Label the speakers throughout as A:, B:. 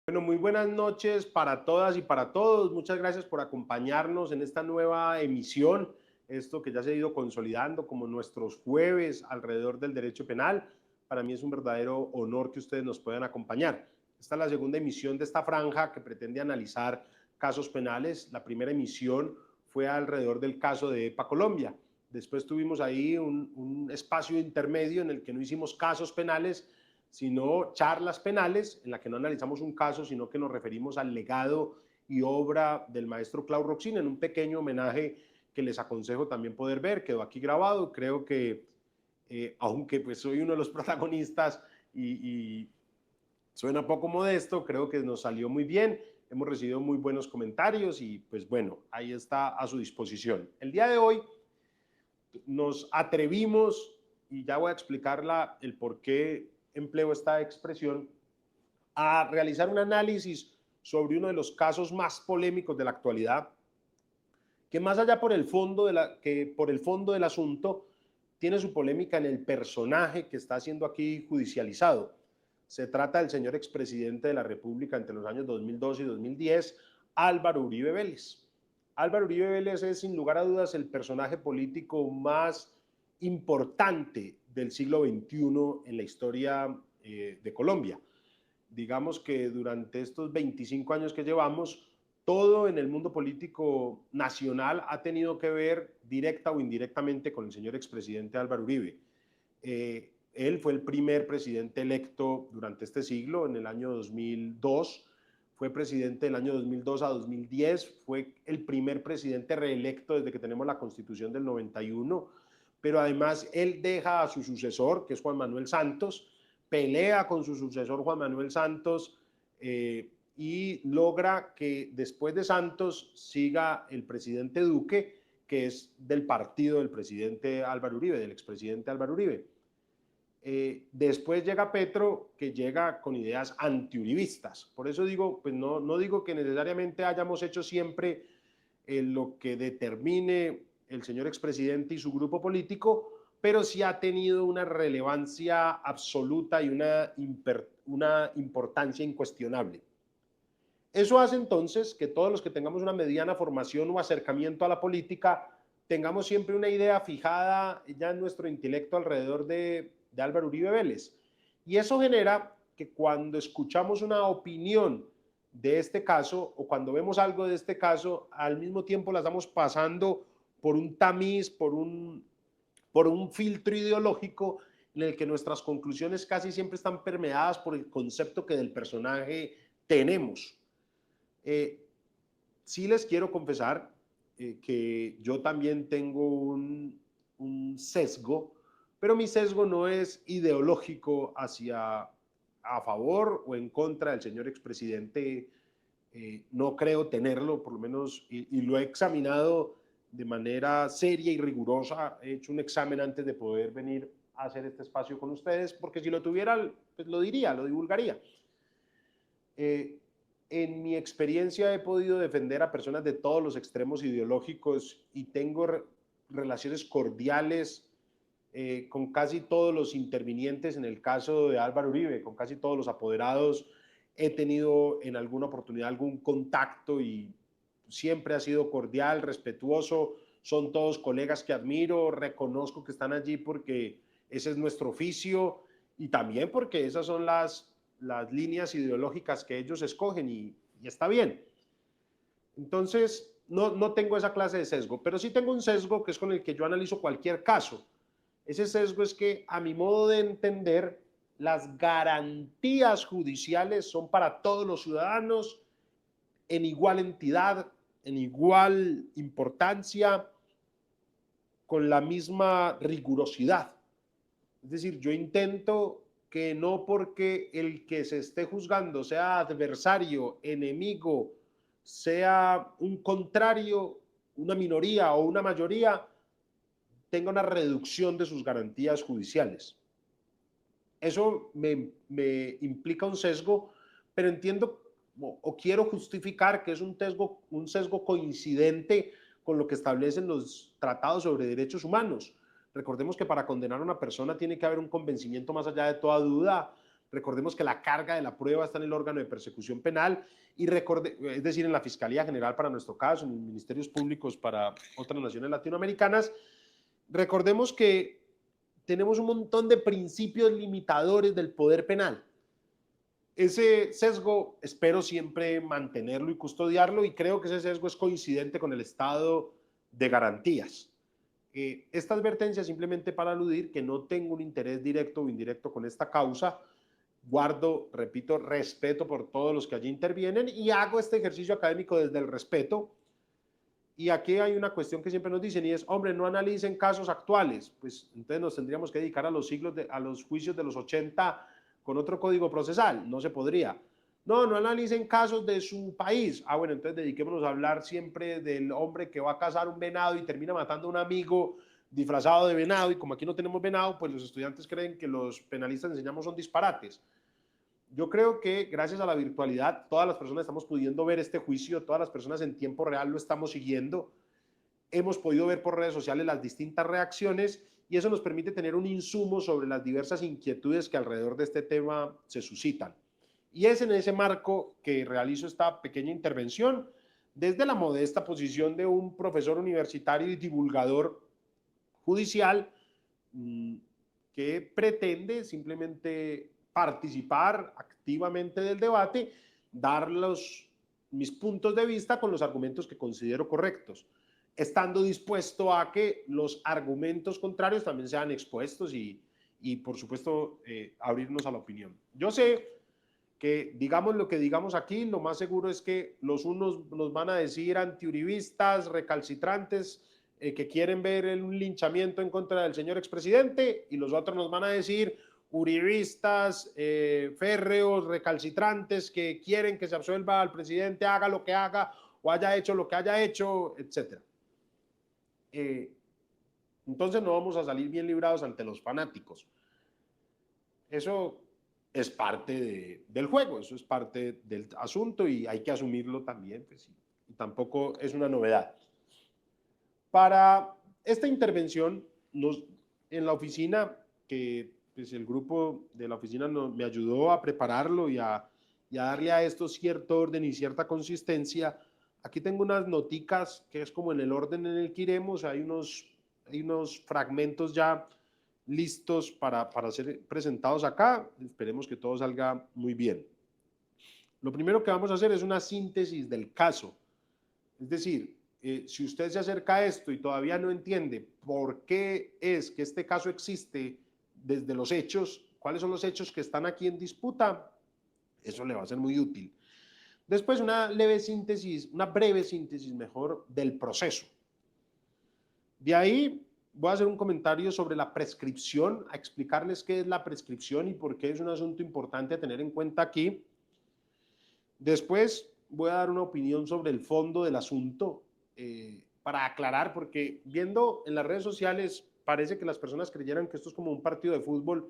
A: Bueno, muy buenas noches para todas y para todos. Muchas gracias por acompañarnos en esta nueva emisión, esto que ya se ha ido consolidando como nuestros jueves alrededor del derecho penal. Para mí es un verdadero honor que ustedes nos puedan acompañar. Esta es la segunda emisión de esta franja que pretende analizar casos penales. La primera emisión fue alrededor del caso de EPA Colombia. Después tuvimos ahí un espacio intermedio en el que no hicimos casos penales, sino charlas penales, en la que no analizamos un caso, sino que nos referimos al legado y obra del maestro Claudio Roxin, en un pequeño homenaje que les aconsejo también poder ver. Quedó aquí grabado. Creo que, aunque pues soy uno de los protagonistas y suena poco modesto, creo que nos salió muy bien. Hemos recibido muy buenos comentarios y pues bueno, ahí está a su disposición. El día de hoy nos atrevimos, y ya voy a explicar el por qué empleo esta expresión, a realizar un análisis sobre uno de los casos más polémicos de la actualidad, que más allá por el fondo del asunto, tiene su polémica en el personaje que está siendo aquí judicializado. Se trata del señor expresidente de la República entre los años 2002 y 2010, Álvaro Uribe Vélez. Álvaro Uribe Vélez es, sin lugar a dudas, el personaje político más importante del siglo XXI en la historia de Colombia. Digamos que durante estos 25 años que llevamos, todo en el mundo político nacional ha tenido que ver directa o indirectamente con el señor expresidente Álvaro Uribe. Él fue el primer presidente electo durante este siglo, en el año 2002. Fue presidente del año 2002 a 2010. Fue el primer presidente reelecto desde que tenemos la Constitución del 91. Pero además él deja a su sucesor, que es Juan Manuel Santos, pelea con su sucesor Juan Manuel Santos, y logra que después de Santos siga el presidente Duque, que es del partido del presidente Álvaro Uribe, del expresidente Álvaro Uribe. Después llega Petro, que llega con ideas antiuribistas. Por eso digo, pues no digo que necesariamente hayamos hecho siempre lo que determine el señor expresidente y su grupo político, pero sí ha tenido una relevancia absoluta y una importancia incuestionable. Eso hace entonces que todos los que tengamos una mediana formación o acercamiento a la política tengamos siempre una idea fijada ya en nuestro intelecto alrededor de Álvaro Uribe Vélez. Y eso genera que cuando escuchamos una opinión de este caso o cuando vemos algo de este caso, al mismo tiempo la estamos pasando por un tamiz, por un filtro ideológico en el que nuestras conclusiones casi siempre están permeadas por el concepto que del personaje tenemos. Eh, sí les quiero confesar que yo también tengo un sesgo, pero mi sesgo no es ideológico hacia a favor o en contra del señor expresidente. No creo tenerlo, por lo menos, y lo he examinado de manera seria y rigurosa. He hecho un examen antes de poder venir a hacer este espacio con ustedes, porque si lo tuviera, pues lo diría, lo divulgaría. Eh, en mi experiencia he podido defender a personas de todos los extremos ideológicos y tengo relaciones cordiales con casi todos los intervinientes en el caso de Álvaro Uribe, con casi todos los apoderados. He tenido en alguna oportunidad algún contacto y siempre ha sido cordial, respetuoso. Son todos colegas que admiro, reconozco que están allí porque ese es nuestro oficio y también porque esas son las líneas ideológicas que ellos escogen y está bien. Entonces, no tengo esa clase de sesgo, pero sí tengo un sesgo que es con el que yo analizo cualquier caso. Ese sesgo es que, a mi modo de entender, las garantías judiciales son para todos los ciudadanos en igual entidad, en igual importancia, con la misma rigurosidad. Es decir, yo intento que no porque el que se esté juzgando sea adversario, enemigo, sea un contrario, una minoría o una mayoría, tenga una reducción de sus garantías judiciales. Eso me implica un sesgo, pero entiendo o quiero justificar que es un sesgo coincidente con lo que establecen los tratados sobre derechos humanos. Recordemos que para condenar a una persona tiene que haber un convencimiento más allá de toda duda, Recordemos que la carga de la prueba está en el órgano de persecución penal, es decir, en la Fiscalía General para nuestro caso, en los ministerios públicos para otras naciones latinoamericanas. Recordemos que tenemos un montón de principios limitadores del poder penal. Ese sesgo espero siempre mantenerlo y custodiarlo, y creo que ese sesgo es coincidente con el estado de garantías. Esta advertencia simplemente para aludir que no tengo un interés directo o indirecto con esta causa. Guardo, repito, respeto por todos los que allí intervienen y hago este ejercicio académico desde el respeto. Y aquí hay una cuestión que siempre nos dicen y es, hombre, no analicen casos actuales. Pues entonces nos tendríamos que dedicar a los juicios de los 80 con otro código procesal. No se podría. No analicen casos de su país. Ah, bueno, entonces dediquémonos a hablar siempre del hombre que va a cazar un venado y termina matando a un amigo disfrazado de venado, y como aquí no tenemos venado, pues los estudiantes creen que los penalistas enseñamos son disparates. Yo creo que gracias a la virtualidad todas las personas estamos pudiendo ver este juicio, todas las personas en tiempo real lo estamos siguiendo, hemos podido ver por redes sociales las distintas reacciones y eso nos permite tener un insumo sobre las diversas inquietudes que alrededor de este tema se suscitan. Y es en ese marco que realizo esta pequeña intervención desde la modesta posición de un profesor universitario y divulgador judicial que pretende simplemente participar activamente del debate, dar mis puntos de vista con los argumentos que considero correctos, estando dispuesto a que los argumentos contrarios también sean expuestos y por supuesto, abrirnos a la opinión. Yo sé que digamos lo que digamos aquí, lo más seguro es que los unos nos van a decir antiuribistas, recalcitrantes, que quieren ver un linchamiento en contra del señor expresidente, y los otros nos van a decir uribistas, férreos, recalcitrantes, que quieren que se absuelva al presidente, haga lo que haga o haya hecho lo que haya hecho, etc. Entonces no vamos a salir bien librados ante los fanáticos. Eso es parte del juego, eso es parte del asunto y hay que asumirlo también, pues, y tampoco es una novedad. Para esta intervención, en la oficina, que pues, el grupo de la oficina me ayudó a prepararlo y a darle a esto cierto orden y cierta consistencia, aquí tengo unas noticas que es como en el orden en el que iremos, hay unos fragmentos ya listos para ser presentados acá, esperemos que todo salga muy bien. Lo primero que vamos a hacer es una síntesis del caso, es decir, si usted se acerca a esto y todavía no entiende por qué es que este caso existe desde los hechos, cuáles son los hechos que están aquí en disputa, eso le va a ser muy útil. Después una breve síntesis mejor, del proceso. De ahí voy a hacer un comentario sobre la prescripción, a explicarles qué es la prescripción y por qué es un asunto importante a tener en cuenta aquí. Después voy a dar una opinión sobre el fondo del asunto, para aclarar, porque viendo en las redes sociales parece que las personas creyeran que esto es como un partido de fútbol,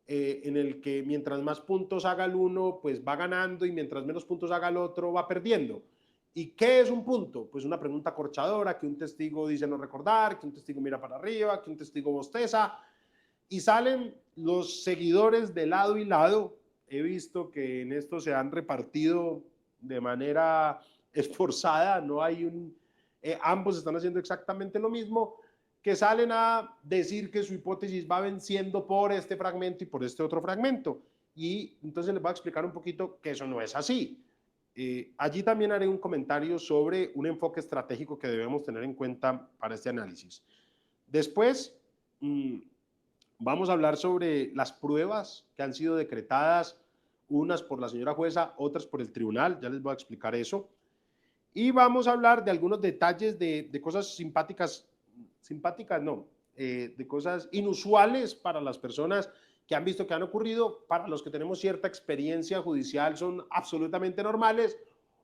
A: en el que mientras más puntos haga el uno, pues va ganando, y mientras menos puntos haga el otro, va perdiendo. ¿Y qué es un punto? Pues una pregunta corchadora, que un testigo dice no recordar, que un testigo mira para arriba, que un testigo bosteza, y salen los seguidores de lado y lado. He visto que en esto se han repartido de manera esforzada, no hay ambos están haciendo exactamente lo mismo, que salen a decir que su hipótesis va venciendo por este fragmento y por este otro fragmento. Y entonces les voy a explicar un poquito que eso no es así. Allí también haré un comentario sobre un enfoque estratégico que debemos tener en cuenta para este análisis. Después, vamos a hablar sobre las pruebas que han sido decretadas, unas por la señora jueza, otras por el tribunal, ya les voy a explicar eso. Y vamos a hablar de algunos detalles de cosas de cosas inusuales para las personas que han visto que han ocurrido. Para los que tenemos cierta experiencia judicial son absolutamente normales,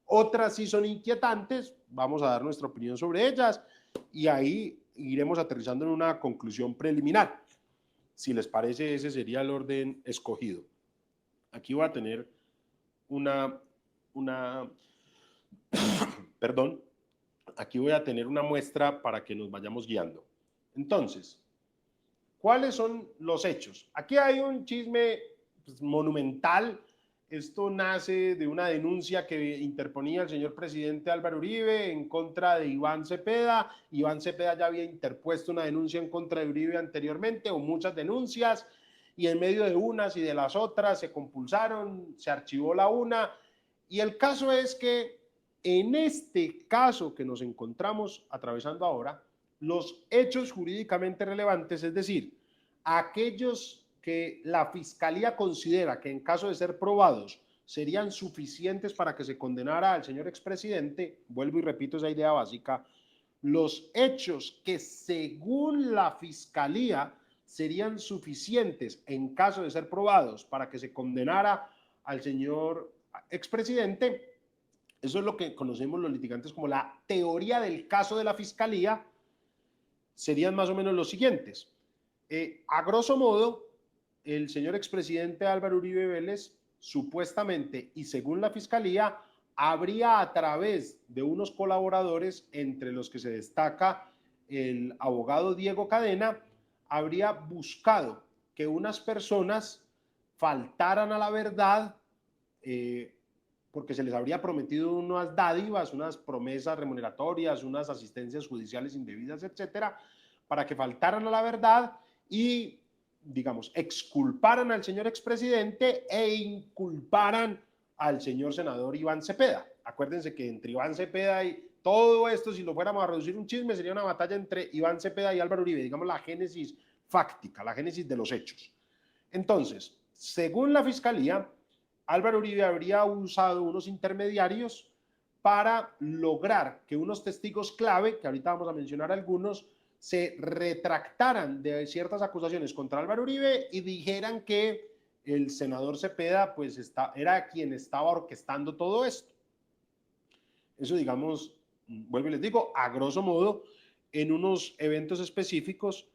A: otras sí son inquietantes, vamos a dar nuestra opinión sobre ellas y ahí iremos aterrizando en una conclusión preliminar. Si les parece, ese sería el orden escogido. Aquí voy a tener aquí voy a tener una muestra para que nos vayamos guiando. Entonces, ¿cuáles son los hechos? Aquí hay un chisme pues, monumental. Esto nace de una denuncia que interponía el señor presidente Álvaro Uribe en contra de Iván Cepeda. Iván Cepeda ya había interpuesto una denuncia en contra de Uribe anteriormente, o muchas denuncias, y en medio de unas y de las otras se compulsaron, se archivó la una, y el caso es que en este caso que nos encontramos atravesando ahora, los hechos jurídicamente relevantes, es decir, aquellos que la Fiscalía considera que en caso de ser probados serían suficientes para que se condenara al señor expresidente, vuelvo y repito esa idea básica, los hechos que según la Fiscalía serían suficientes en caso de ser probados para que se condenara al señor expresidente, eso es lo que conocemos los litigantes como la teoría del caso de la Fiscalía, serían más o menos los siguientes. A grosso modo, el señor expresidente Álvaro Uribe Vélez, supuestamente y según la Fiscalía, habría a través de unos colaboradores, entre los que se destaca el abogado Diego Cadena, habría buscado que unas personas faltaran a la verdad porque se les habría prometido unas dádivas, unas promesas remuneratorias, unas asistencias judiciales indebidas, etcétera, para que faltaran a la verdad y, digamos, exculparan al señor expresidente e inculparan al señor senador Iván Cepeda. Acuérdense que entre Iván Cepeda y todo esto, si lo fuéramos a reducir un chisme, sería una batalla entre Iván Cepeda y Álvaro Uribe, digamos la génesis fáctica, la génesis de los hechos. Entonces, según la Fiscalía, Álvaro Uribe habría usado unos intermediarios para lograr que unos testigos clave, que ahorita vamos a mencionar algunos, se retractaran de ciertas acusaciones contra Álvaro Uribe y dijeran que el senador Cepeda pues era quien estaba orquestando todo esto. Eso, digamos, vuelvo y les digo, a grosso modo, en unos eventos específicos,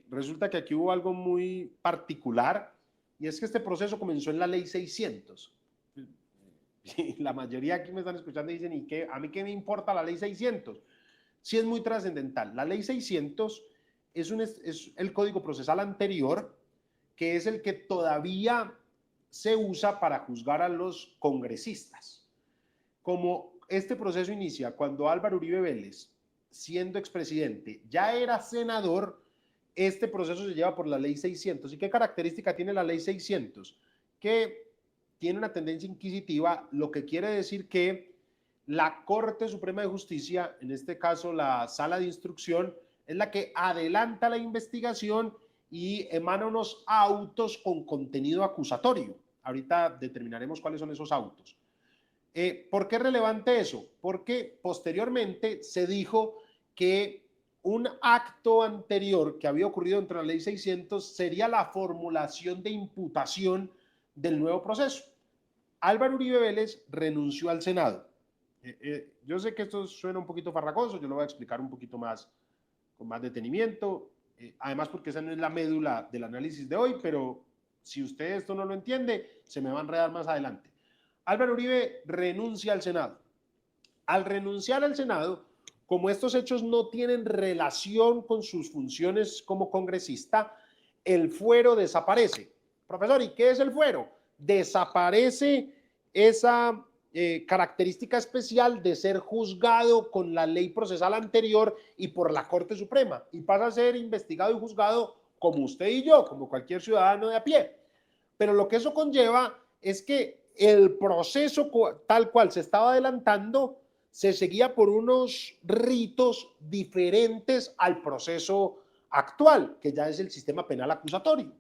A: resulta que aquí hubo algo muy particular, y es que este proceso comenzó en la ley 600. La mayoría aquí me están escuchando y dicen, ¿y qué? ¿A mí qué me importa la ley 600? Sí, es muy trascendental. La ley 600 es el código procesal anterior, que es el que todavía se usa para juzgar a los congresistas. Como este proceso inicia cuando Álvaro Uribe Vélez, siendo expresidente, ya era senador, este proceso se lleva por la ley 600. ¿Y qué característica tiene la ley 600? Que tiene una tendencia inquisitiva, lo que quiere decir que la Corte Suprema de Justicia, en este caso la Sala de Instrucción, es la que adelanta la investigación y emana unos autos con contenido acusatorio. Ahorita determinaremos cuáles son esos autos. ¿Por qué es relevante eso? Porque posteriormente se dijo que un acto anterior que había ocurrido entre la ley 600 sería la formulación de imputación del nuevo proceso. Álvaro Uribe Vélez renunció al Senado. Yo sé que esto suena un poquito farragoso, yo lo voy a explicar un poquito más, con más detenimiento, además porque esa no es la médula del análisis de hoy, pero si usted esto no lo entiende, se me va a enredar más adelante. Álvaro Uribe renuncia al Senado. Al renunciar al Senado, como estos hechos no tienen relación con sus funciones como congresista, el fuero desaparece. Profesor, ¿y qué es el fuero? Desaparece esa característica especial de ser juzgado con la ley procesal anterior y por la Corte Suprema, y pasa a ser investigado y juzgado como usted y yo, como cualquier ciudadano de a pie. Pero lo que eso conlleva es que el proceso tal cual se estaba adelantando se seguía por unos ritos diferentes al proceso actual, que ya es el sistema penal acusatorio.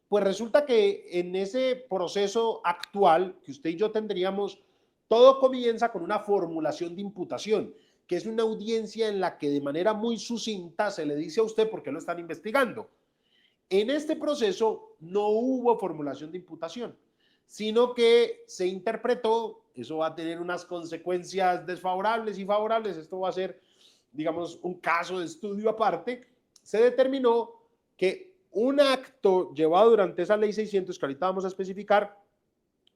A: Pues resulta que en ese proceso actual que usted y yo tendríamos, todo comienza con una formulación de imputación, que es una audiencia en la que de manera muy sucinta se le dice a usted por qué lo están investigando. En este proceso no hubo formulación de imputación, sino que se interpretó, eso va a tener unas consecuencias desfavorables y favorables, esto va a ser, digamos, un caso de estudio aparte, se determinó que un acto llevado durante esa ley 600, que ahorita vamos a especificar,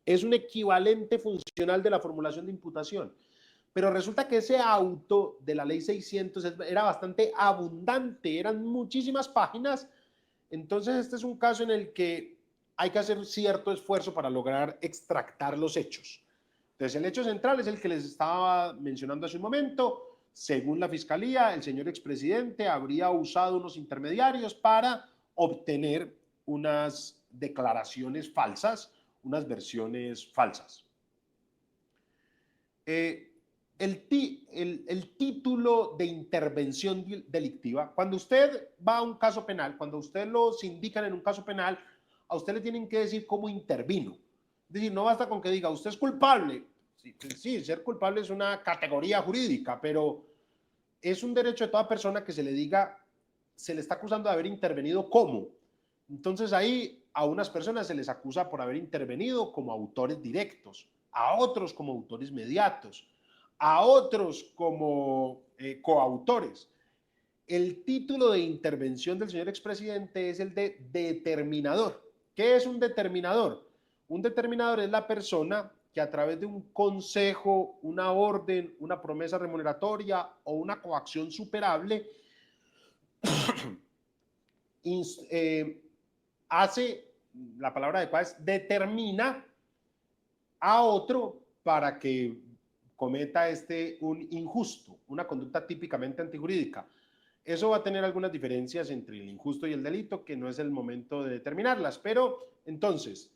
A: es un equivalente funcional de la formulación de imputación. Pero resulta que ese auto de la ley 600 era bastante abundante, eran muchísimas páginas. Entonces este es un caso en el que hay que hacer cierto esfuerzo para lograr extractar los hechos. Entonces, el hecho central es el que les estaba mencionando hace un momento. Según la Fiscalía, el señor expresidente habría usado unos intermediarios para obtener unas declaraciones falsas, unas versiones falsas. El título de intervención delictiva, cuando usted va a un caso penal, cuando usted lo sindican en un caso penal, a usted le tienen que decir cómo intervino. Es decir, no basta con que diga, usted es culpable. Sí, ser culpable es una categoría jurídica, pero es un derecho de toda persona que se le diga, se le está acusando de haber intervenido ¿cómo? Entonces ahí a unas personas se les acusa por haber intervenido como autores directos, a otros como autores mediatos, a otros como coautores. El título de intervención del señor expresidente es el de determinador. ¿Qué es un determinador? Un determinador es la persona que a través de un consejo, una orden, una promesa remuneratoria o una coacción superable hace, la palabra adecuada es determina a otro para que cometa un injusto, una conducta típicamente antijurídica. Eso va a tener algunas diferencias entre el injusto y el delito, que no es el momento de determinarlas, pero entonces,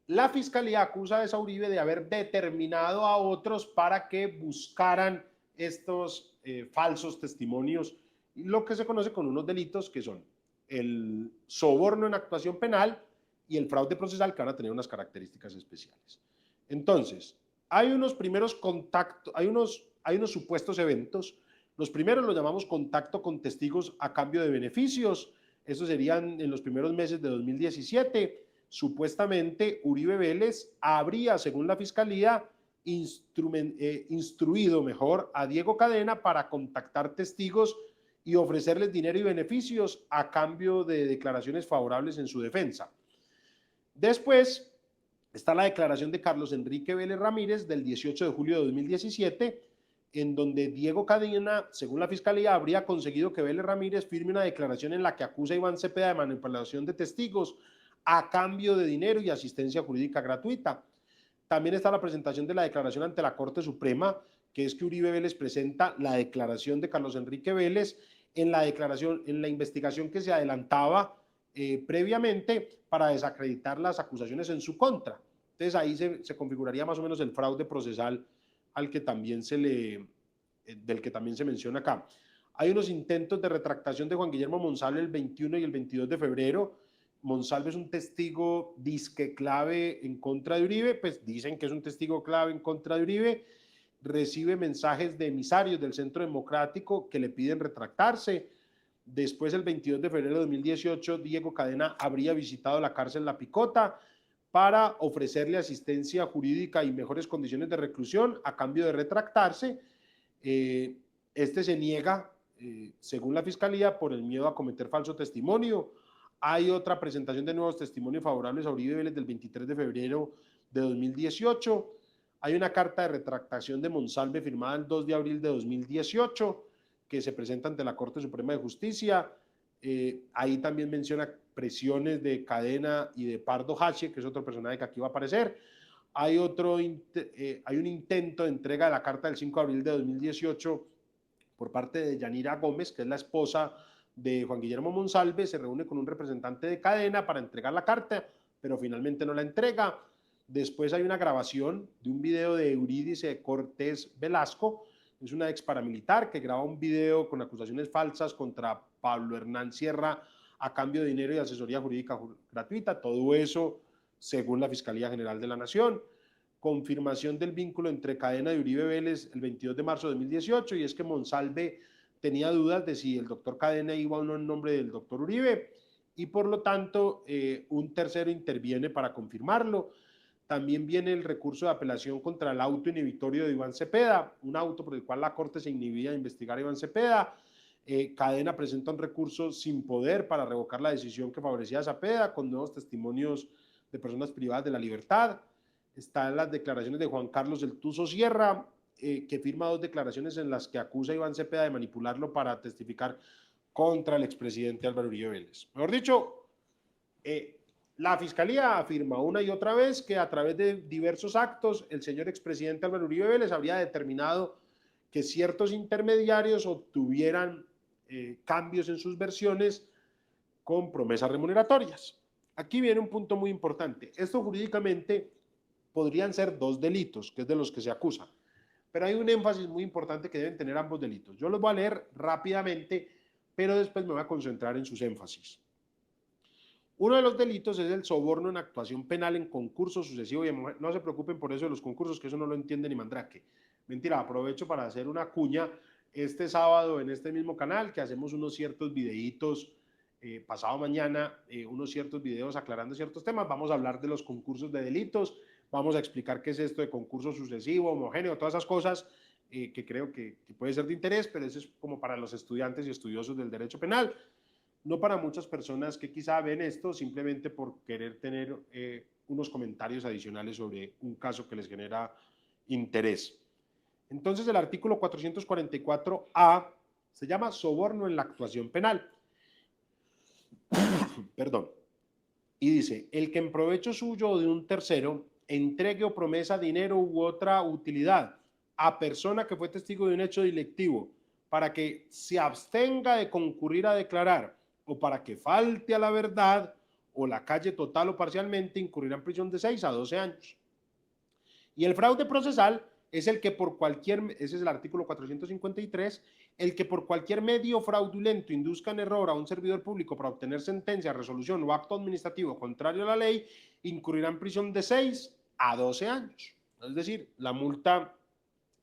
A: la Fiscalía acusa a Uribe de haber determinado a otros para que buscaran estos falsos testimonios, lo que se conoce con unos delitos que son el soborno en actuación penal y el fraude procesal, que van a tener unas características especiales. Entonces, hay unos primeros contactos, hay unos supuestos eventos. Los primeros los llamamos contacto con testigos a cambio de beneficios. Eso serían en los primeros meses de 2017. Supuestamente Uribe Vélez habría, según la Fiscalía, instruido mejor a Diego Cadena para contactar testigos y ofrecerles dinero y beneficios a cambio de declaraciones favorables en su defensa. Después está la declaración de Carlos Enrique Vélez Ramírez del 18 de julio de 2017, en donde Diego Cadena, según la Fiscalía, habría conseguido que Vélez Ramírez firme una declaración en la que acusa a Iván Cepeda de manipulación de testigos a cambio de dinero y asistencia jurídica gratuita. También está la presentación de la declaración ante la Corte Suprema, que es que Uribe Vélez presenta la declaración de Carlos Enrique Vélez en la investigación que se adelantaba previamente para desacreditar las acusaciones en su contra. Entonces ahí se configuraría más o menos el fraude procesal al que también del que también se menciona acá. Hay unos intentos de retractación de Juan Guillermo Monsalve el 21 y el 22 de febrero. Monsalve es un testigo disque clave en contra de Uribe, pues dicen que es un testigo clave en contra de Uribe, recibe mensajes de emisarios del Centro Democrático que le piden retractarse. Después, el 22 de febrero de 2018, Diego Cadena habría visitado la cárcel La Picota para ofrecerle asistencia jurídica y mejores condiciones de reclusión a cambio de retractarse. Este se niega, según la Fiscalía, por el miedo a cometer falso testimonio. Hay otra presentación de nuevos testimonios favorables a Uribe Vélez del 23 de febrero de 2018. Hay una carta de retractación de Monsalve firmada el 2 de abril de 2018 que se presenta ante la Corte Suprema de Justicia. Ahí también menciona presiones de Cadena y de Pardo Hache, que es otro personaje que aquí va a aparecer. Hay un intento de entrega de la carta del 5 de abril de 2018 por parte de Yanira Gómez, que es la esposa de Juan Guillermo Monsalve. Se reúne con un representante de Cadena para entregar la carta, pero finalmente no la entrega. Después hay una grabación de un video de Eurídice Cortés Velasco, es una ex paramilitar que graba un video con acusaciones falsas contra Pablo Hernán Sierra a cambio de dinero y asesoría jurídica gratuita. Todo eso según la Fiscalía General de la Nación. Confirmación del vínculo entre Cadena y Uribe Vélez el 22 de marzo de 2018, y es que Monsalve tenía dudas de si el doctor Cadena iba o no en nombre del doctor Uribe, y por lo tanto un tercero interviene para confirmarlo. También viene el recurso de apelación contra el auto inhibitorio de Iván Cepeda, un auto por el cual la Corte se inhibía de investigar a Iván Cepeda. Cadena presenta un recurso sin poder para revocar la decisión que favorecía a Cepeda, con nuevos testimonios de personas privadas de la libertad. Están las declaraciones de Juan Carlos El Tuzo Sierra, que firma dos declaraciones en las que acusa a Iván Cepeda de manipularlo para testificar contra el expresidente Álvaro Uribe Vélez. Mejor dicho, La Fiscalía afirma una y otra vez que a través de diversos actos el señor expresidente Álvaro Uribe Vélez habría determinado que ciertos intermediarios obtuvieran cambios en sus versiones con promesas remuneratorias. Aquí viene un punto muy importante. Esto jurídicamente podrían ser dos delitos, que es de los que se acusa, pero hay un énfasis muy importante que deben tener ambos delitos. Yo los voy a leer rápidamente, pero después me voy a concentrar en sus énfasis. Uno de los delitos es el soborno en actuación penal en concurso sucesivo y no se preocupen por eso de los concursos, que eso no lo entiende ni Mandrake. Mentira, aprovecho para hacer una cuña este sábado en este mismo canal, que hacemos unos ciertos videitos, pasado mañana, unos ciertos videos aclarando ciertos temas. Vamos a hablar de los concursos de delitos, vamos a explicar qué es esto de concurso sucesivo, homogéneo, todas esas cosas que creo que puede ser de interés, pero eso es como para los estudiantes y estudiosos del derecho penal. No para muchas personas que quizá ven esto simplemente por querer tener unos comentarios adicionales sobre un caso que les genera interés. Entonces el artículo 444A se llama soborno en la actuación penal. Perdón. Y dice, el que en provecho suyo o de un tercero entregue o promesa dinero u otra utilidad a persona que fue testigo de un hecho delictivo para que se abstenga de concurrir a declarar o para que falte a la verdad o la calle total o parcialmente, incurrirá en prisión de 6 a 12 años. Y el fraude procesal es el que por cualquier, ese es el artículo 453, el que por cualquier medio fraudulento induzca en error a un servidor público para obtener sentencia, resolución o acto administrativo contrario a la ley, incurrirá en prisión de 6 a 12 años. Es decir, la multa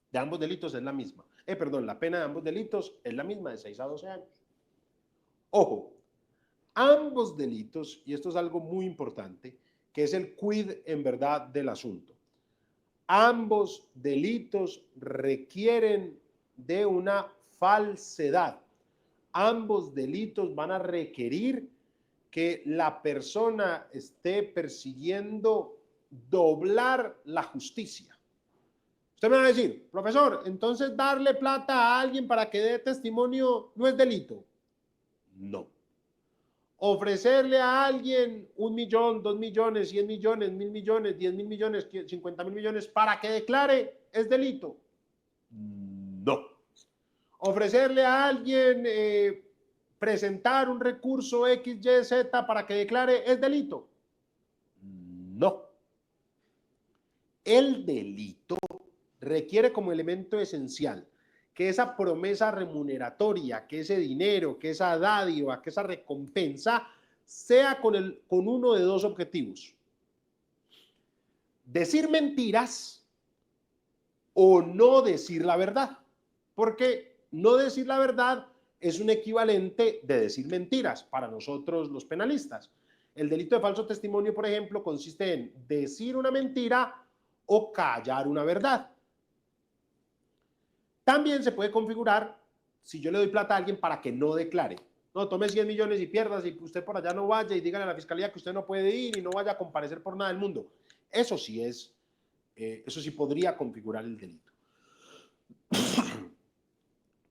A: de ambos delitos es la misma. La pena de ambos delitos es la misma, de 6 a 12 años. Ojo, ambos delitos, y esto es algo muy importante, que es el quid en verdad del asunto. Ambos delitos requieren de una falsedad. Ambos delitos van a requerir que la persona esté persiguiendo doblar la justicia. Usted me va a decir, profesor, entonces darle plata a alguien para que dé testimonio no es delito. No. Ofrecerle a alguien 1 millón, 2 millones, 100 millones, 1000 millones, 10.000 millones, 50.000 millones para que declare es delito. No. Ofrecerle a alguien presentar un recurso X, Y, Z para que declare es delito. No. El delito requiere como elemento esencial que esa promesa remuneratoria, que ese dinero, que esa dádiva, que esa recompensa sea con uno de dos objetivos. Decir mentiras o no decir la verdad. Porque no decir la verdad es un equivalente de decir mentiras para nosotros los penalistas. El delito de falso testimonio, por ejemplo, consiste en decir una mentira o callar una verdad. También se puede configurar si yo le doy plata a alguien para que no declare. No, tome 100 millones y pierdas y usted por allá no vaya y dígale a la fiscalía que usted no puede ir y no vaya a comparecer por nada del mundo. Eso sí podría configurar el delito.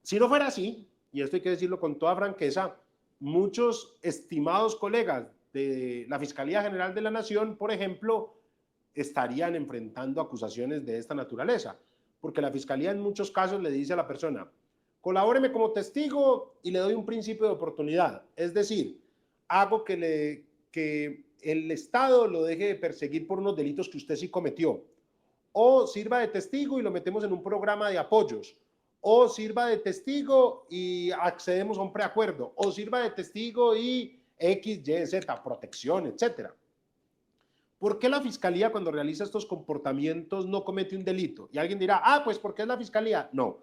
A: Si no fuera así, y esto hay que decirlo con toda franqueza, muchos estimados colegas de la Fiscalía General de la Nación, por ejemplo, estarían enfrentando acusaciones de esta naturaleza. Porque la fiscalía en muchos casos le dice a la persona, colabóreme como testigo y le doy un principio de oportunidad. Es decir, hago que el Estado lo deje de perseguir por unos delitos que usted sí cometió. O sirva de testigo y lo metemos en un programa de apoyos. O sirva de testigo y accedemos a un preacuerdo. O sirva de testigo y X, Y, Z, protección, etcétera. ¿Por qué la fiscalía cuando realiza estos comportamientos no comete un delito? Y alguien dirá, pues ¿por qué es la fiscalía? No.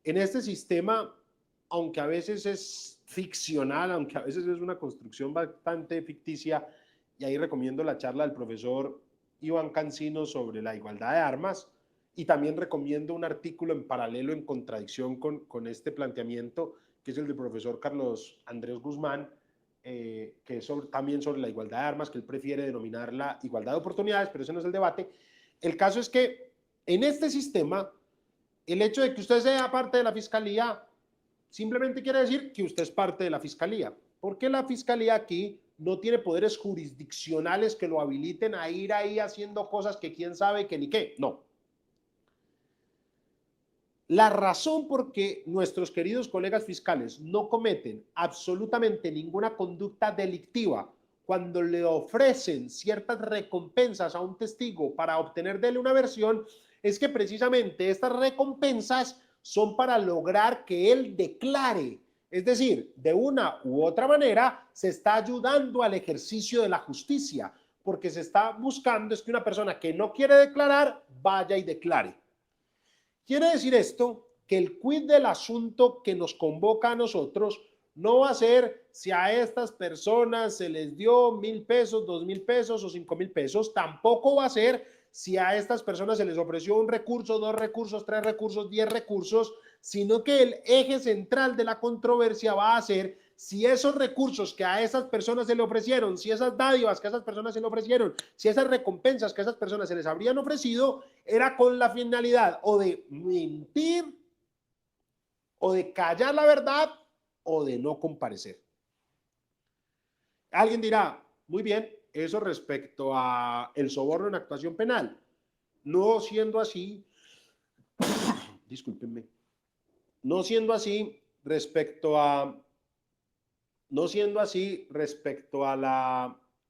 A: En este sistema, aunque a veces es ficcional, aunque a veces es una construcción bastante ficticia, y ahí recomiendo la charla del profesor Iván Cancino sobre la igualdad de armas, y también recomiendo un artículo en paralelo en contradicción con este planteamiento, que es el del profesor Carlos Andrés Guzmán, que es también sobre la igualdad de armas, que él prefiere denominarla igualdad de oportunidades, pero ese no es el debate. El caso es que en este sistema, el hecho de que usted sea parte de la fiscalía simplemente quiere decir que usted es parte de la fiscalía, porque la fiscalía aquí no tiene poderes jurisdiccionales que lo habiliten a ir ahí haciendo cosas que quién sabe que ni qué. No. La razón por que nuestros queridos colegas fiscales no cometen absolutamente ninguna conducta delictiva cuando le ofrecen ciertas recompensas a un testigo para obtener de él una versión es que precisamente estas recompensas son para lograr que él declare. Es decir, de una u otra manera se está ayudando al ejercicio de la justicia, porque se está buscando es que una persona que no quiere declarar vaya y declare. Quiere decir esto que el quid del asunto que nos convoca a nosotros no va a ser si a estas personas se les dio 1,000 pesos, 2,000 pesos o 5,000 pesos, tampoco va a ser si a estas personas se les ofreció un recurso, 2 recursos, 3 recursos, 10 recursos, sino que el eje central de la controversia va a ser si esos recursos que a esas personas se le ofrecieron, si esas dádivas que a esas personas se le ofrecieron, si esas recompensas que a esas personas se les habrían ofrecido, era con la finalidad o de mentir, o de callar la verdad, o de no comparecer. Alguien dirá, muy bien, eso respecto a el soborno en actuación penal. No siendo así, discúlpenme, no siendo así respecto a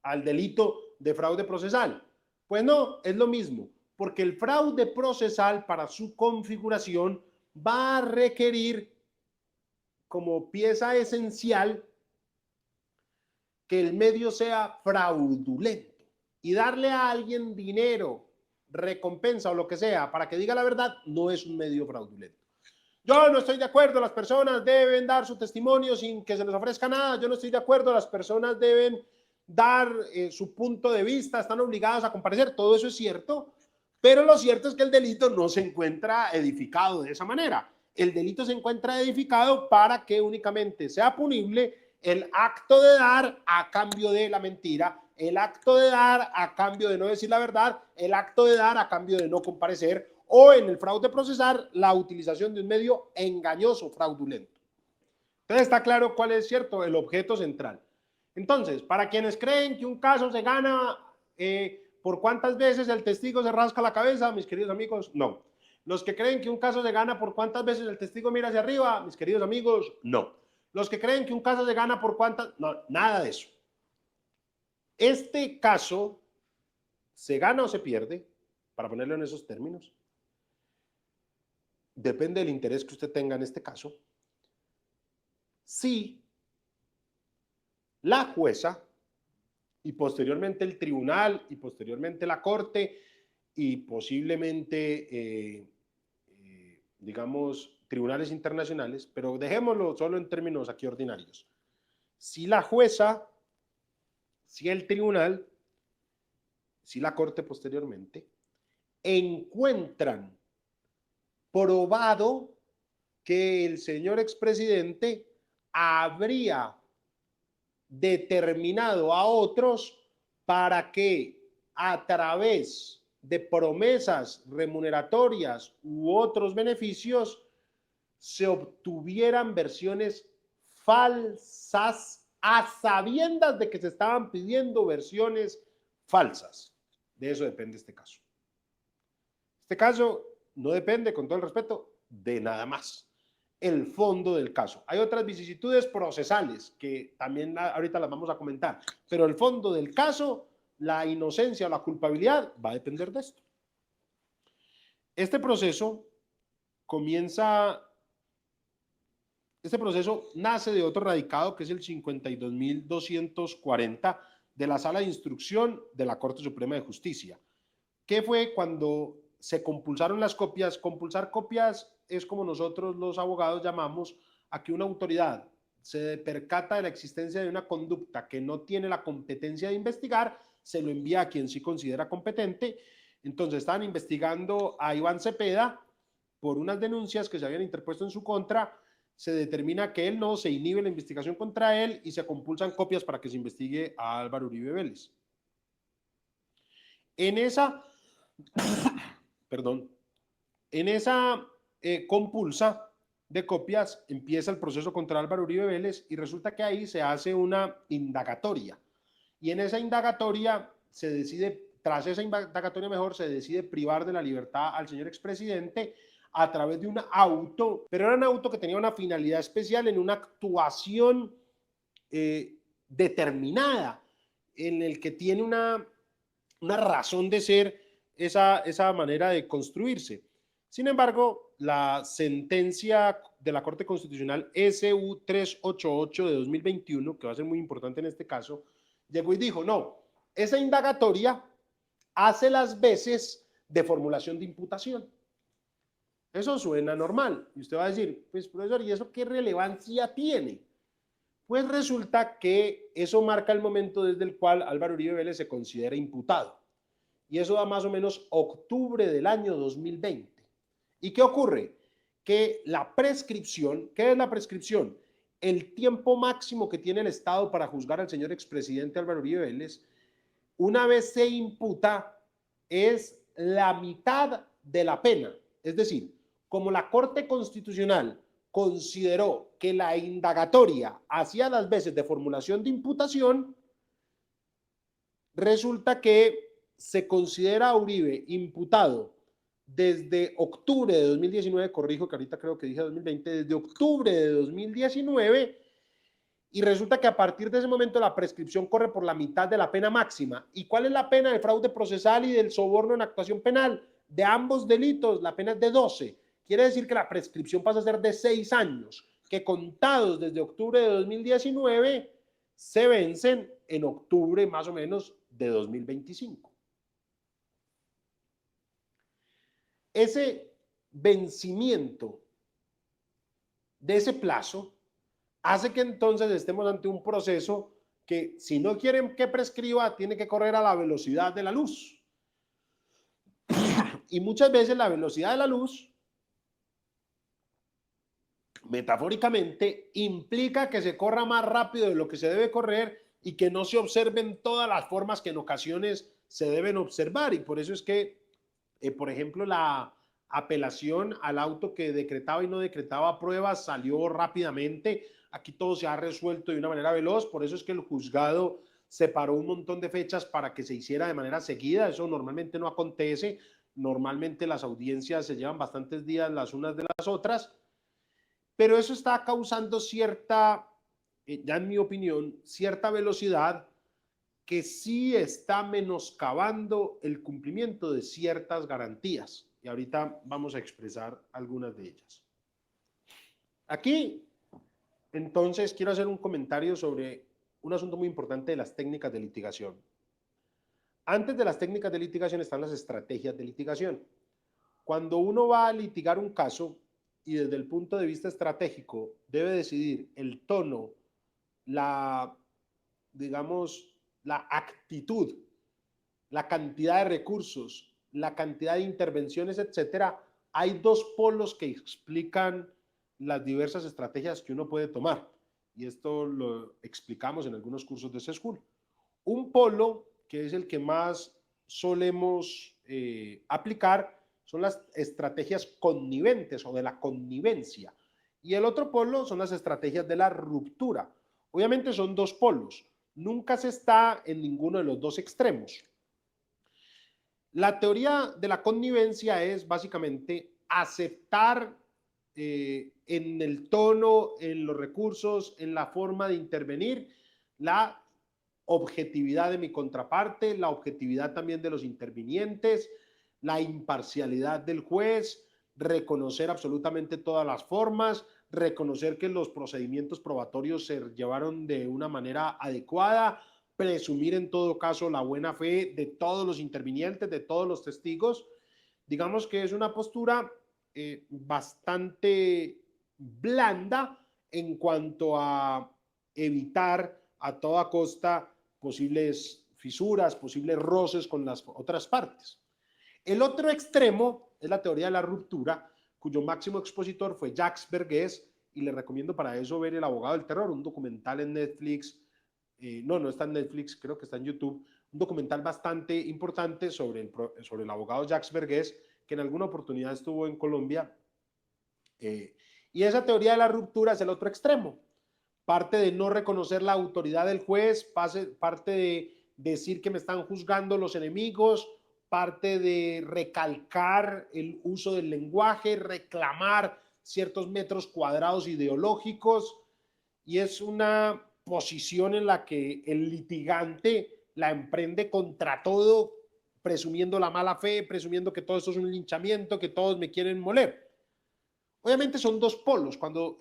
A: al delito de fraude procesal. Pues no, es lo mismo, porque el fraude procesal para su configuración va a requerir como pieza esencial que el medio sea fraudulento y darle a alguien dinero, recompensa o lo que sea para que diga la verdad no es un medio fraudulento. Yo no estoy de acuerdo, las personas deben dar su testimonio sin que se les ofrezca nada, yo no estoy de acuerdo, las personas deben dar su punto de vista, están obligadas a comparecer, todo eso es cierto, pero lo cierto es que el delito no se encuentra edificado de esa manera. El delito se encuentra edificado para que únicamente sea punible el acto de dar a cambio de la mentira, el acto de dar a cambio de no decir la verdad, el acto de dar a cambio de no comparecer, o en el fraude procesal, la utilización de un medio engañoso, fraudulento. Entonces está claro cuál es cierto el objeto central. Entonces, para quienes creen que un caso se gana por cuántas veces el testigo se rasca la cabeza, mis queridos amigos, no. Los que creen que un caso se gana por cuántas veces el testigo mira hacia arriba, mis queridos amigos, no. Los que creen que un caso se gana por cuántas, no, nada de eso. Este caso se gana o se pierde, para ponerlo en esos términos, depende del interés que usted tenga en este caso, si la jueza y posteriormente el tribunal y posteriormente la corte y posiblemente, digamos, tribunales internacionales, pero dejémoslo solo en términos aquí ordinarios. Si la jueza, si el tribunal, si la corte posteriormente, encuentran probado que el señor expresidente habría determinado a otros para que a través de promesas remuneratorias u otros beneficios se obtuvieran versiones falsas a sabiendas de que se estaban pidiendo versiones falsas. De eso depende este caso. Este caso no depende, con todo el respeto, de nada más. El fondo del caso. Hay otras vicisitudes procesales que también ahorita las vamos a comentar, pero el fondo del caso, la inocencia o la culpabilidad va a depender de esto. Este proceso nace de otro radicado que es el 52.240 de la Sala de Instrucción de la Corte Suprema de Justicia, que fue cuando se compulsaron las copias. Compulsar copias es como nosotros los abogados llamamos a que una autoridad se percata de la existencia de una conducta que no tiene la competencia de investigar, se lo envía a quien sí considera competente. Entonces estaban investigando a Iván Cepeda por unas denuncias que se habían interpuesto en su contra, se determina que él no, se inhibe la investigación contra él y se compulsan copias para que se investigue a Álvaro Uribe Vélez. En esa compulsa de copias empieza el proceso contra Álvaro Uribe Vélez y resulta que ahí se hace una indagatoria y en esa indagatoria se decide, tras esa indagatoria mejor, se decide privar de la libertad al señor expresidente a través de un auto, pero era un auto que tenía una finalidad especial en una actuación determinada, en el que tiene una razón de ser esa manera de construirse. Sin embargo, la sentencia de la Corte Constitucional SU 388 de 2021, que va a ser muy importante en este caso, llegó y dijo, no, esa indagatoria hace las veces de formulación de imputación. Eso suena normal. Y usted va a decir, pues profesor, ¿y eso qué relevancia tiene? Pues resulta que eso marca el momento desde el cual Álvaro Uribe Vélez se considera imputado. Y eso da más o menos octubre del año 2020. ¿Y qué ocurre? Que la prescripción, ¿qué es la prescripción? El tiempo máximo que tiene el Estado para juzgar al señor expresidente Álvaro Uribe Vélez, una vez se imputa, es la mitad de la pena. Es decir, como la Corte Constitucional consideró que la indagatoria hacía las veces de formulación de imputación, resulta que se considera a Uribe imputado desde octubre de 2019, corrijo que ahorita creo que dije 2020, desde octubre de 2019, y resulta que a partir de ese momento la prescripción corre por la mitad de la pena máxima. ¿Y cuál es la pena del fraude procesal y del soborno en actuación penal? De ambos delitos, la pena es de 12. Quiere decir que la prescripción pasa a ser de 6 años, que contados desde octubre de 2019 se vencen en octubre más o menos de 2025. Ese vencimiento de ese plazo hace que entonces estemos ante un proceso que, si no quieren que prescriba, tiene que correr a la velocidad de la luz. Y muchas veces la velocidad de la luz, metafóricamente, implica que se corra más rápido de lo que se debe correr y que no se observen todas las formas que en ocasiones se deben observar. Y por eso es que, por ejemplo, la apelación al auto que decretaba y no decretaba pruebas salió rápidamente. Aquí todo se ha resuelto de una manera veloz, por eso es que el juzgado separó un montón de fechas para que se hiciera de manera seguida. Eso normalmente no acontece. Normalmente las audiencias se llevan bastantes días las unas de las otras, pero eso está causando cierta, ya en mi opinión, cierta velocidad que sí está menoscabando el cumplimiento de ciertas garantías. Y ahorita vamos a expresar algunas de ellas. Aquí, entonces, quiero hacer un comentario sobre un asunto muy importante de las técnicas de litigación. Antes de las técnicas de litigación están las estrategias de litigación. Cuando uno va a litigar un caso y desde el punto de vista estratégico debe decidir el tono, digamos, la actitud, la cantidad de recursos, la cantidad de intervenciones, etcétera, hay dos polos que explican las diversas estrategias que uno puede tomar. Y esto lo explicamos en algunos cursos de C-School. Un polo, que es el que más solemos aplicar, son las estrategias conniventes o de la connivencia. Y el otro polo son las estrategias de la ruptura. Obviamente son dos polos. Nunca se está en ninguno de los dos extremos. La teoría de la connivencia es básicamente aceptar en el tono, en los recursos, en la forma de intervenir, la objetividad de mi contraparte, la objetividad también de los intervinientes, la imparcialidad del juez, reconocer absolutamente todas las formas, reconocer que los procedimientos probatorios se llevaron de una manera adecuada, presumir en todo caso la buena fe de todos los intervinientes, de todos los testigos. Digamos que es una postura bastante blanda en cuanto a evitar a toda costa posibles fisuras, posibles roces con las otras partes. El otro extremo es la teoría de la ruptura, cuyo máximo expositor fue Jacques Vergués, y le recomiendo para eso ver El abogado del terror, un documental en Netflix, no está en Netflix, creo que está en YouTube, un documental bastante importante sobre el abogado Jacques Vergués, que en alguna oportunidad estuvo en Colombia, y esa teoría de la ruptura es el otro extremo. parte de no reconocer la autoridad del juez, parte de decir que me están juzgando los enemigos, parte de recalcar el uso del lenguaje, reclamar ciertos metros cuadrados ideológicos, y es una posición en la que el litigante la emprende contra todo, presumiendo la mala fe, presumiendo que todo esto es un linchamiento, que todos me quieren moler. Obviamente son dos polos. Cuando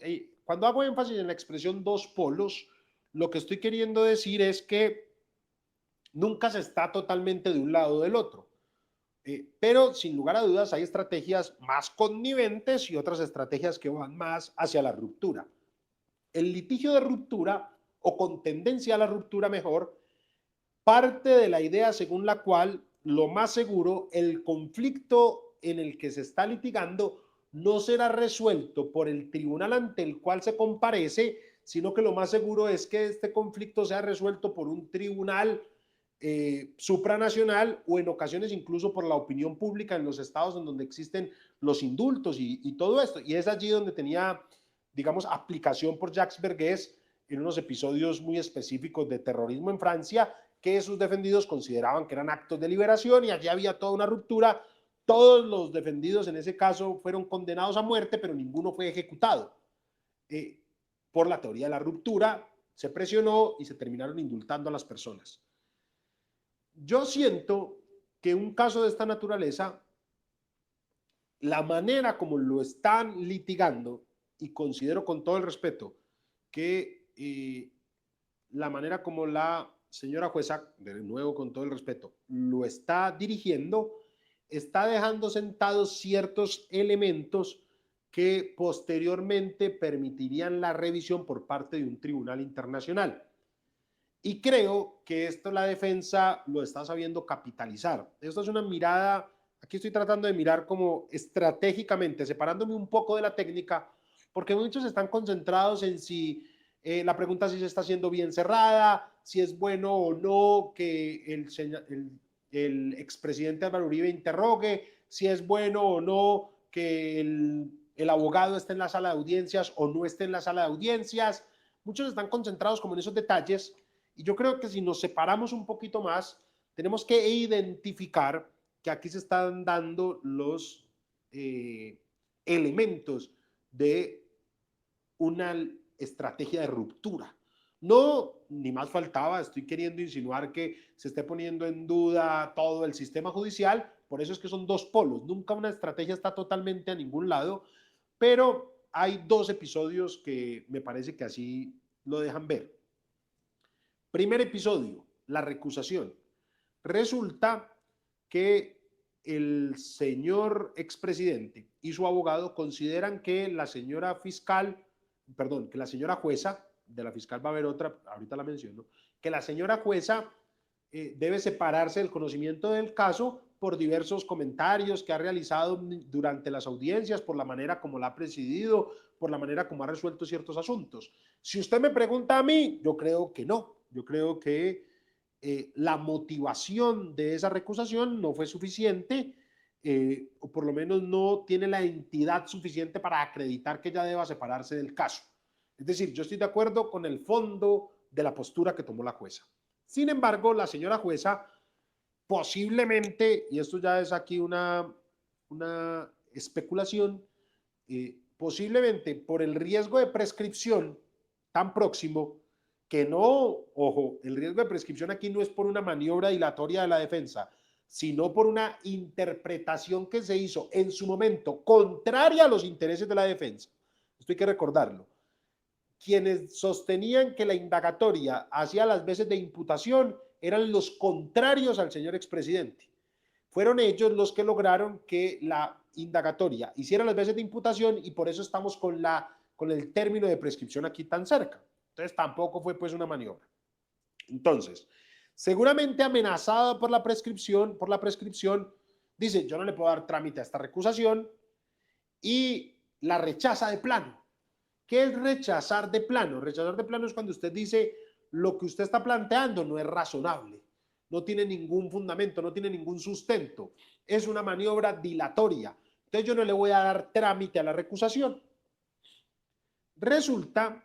A: hago énfasis en la expresión dos polos, lo que estoy queriendo decir es que nunca se está totalmente de un lado o del otro. Pero sin lugar a dudas hay estrategias más conniventes y otras estrategias que van más hacia la ruptura. El litigio de ruptura, o con tendencia a la ruptura mejor, parte de la idea según la cual lo más seguro, el conflicto en el que se está litigando no será resuelto por el tribunal ante el cual se comparece, sino que lo más seguro es que este conflicto sea resuelto por un tribunal supranacional, o en ocasiones incluso por la opinión pública en los estados en donde existen los indultos y todo esto. Y es allí donde tenía, digamos, aplicación por Jacques Vergués en unos episodios muy específicos de terrorismo en Francia, que sus defendidos consideraban que eran actos de liberación, y allí había toda una ruptura. Todos los defendidos en ese caso fueron condenados a muerte, pero ninguno fue ejecutado. Por la teoría de la ruptura, se presionó y se terminaron indultando a las personas. Yo siento que un caso de esta naturaleza, la manera como lo están litigando, y considero con todo el respeto que la manera como la señora jueza, de nuevo con todo el respeto, lo está dirigiendo, está dejando sentados ciertos elementos que posteriormente permitirían la revisión por parte de un tribunal internacional. Y creo que esto la defensa lo está sabiendo capitalizar. Esto es una mirada, aquí estoy tratando de mirar como estratégicamente, separándome un poco de la técnica, porque muchos están concentrados en si la pregunta si se está haciendo bien cerrada, si es bueno o no que el expresidente Álvaro Uribe interrogue, si es bueno o no que el abogado esté en la sala de audiencias o no esté en la sala de audiencias. Muchos están concentrados como en esos detalles, y yo creo que si nos separamos un poquito más, tenemos que identificar que aquí se están dando los elementos de una estrategia de ruptura. No, ni más faltaba, estoy queriendo insinuar que se esté poniendo en duda todo el sistema judicial, por eso es que son dos polos, nunca una estrategia está totalmente a ningún lado, pero hay dos episodios que me parece que así lo dejan ver. Primer episodio, la recusación. Resulta que el señor expresidente y su abogado consideran que la señora fiscal, perdón, que la señora jueza, de la fiscal va a haber otra, ahorita la menciono, que la señora jueza debe separarse del conocimiento del caso por diversos comentarios que ha realizado durante las audiencias, por la manera como la ha presidido, por la manera como ha resuelto ciertos asuntos. Si usted me pregunta a mí, yo creo que no. Yo creo que la motivación de esa recusación no fue suficiente, o por lo menos no tiene la entidad suficiente para acreditar que ella deba separarse del caso. Es decir, yo estoy de acuerdo con el fondo de la postura que tomó la jueza. Sin embargo, la señora jueza posiblemente, y esto ya es aquí una especulación, posiblemente por el riesgo de prescripción tan próximo, que no, ojo, el riesgo de prescripción aquí no es por una maniobra dilatoria de la defensa, sino por una interpretación que se hizo en su momento contraria a los intereses de la defensa. Esto hay que recordarlo. Quienes sostenían que la indagatoria hacía las veces de imputación eran los contrarios al señor expresidente. Fueron ellos los que lograron que la indagatoria hiciera las veces de imputación, y por eso estamos con el término de prescripción aquí tan cerca. Entonces tampoco fue pues una maniobra. Entonces, seguramente amenazada por la prescripción, dice, yo no le puedo dar trámite a esta recusación, y la rechaza de plano. ¿Qué es rechazar de plano? Rechazar de plano es cuando usted dice, lo que usted está planteando no es razonable, no tiene ningún fundamento, no tiene ningún sustento, es una maniobra dilatoria, entonces yo no le voy a dar trámite a la recusación. Resulta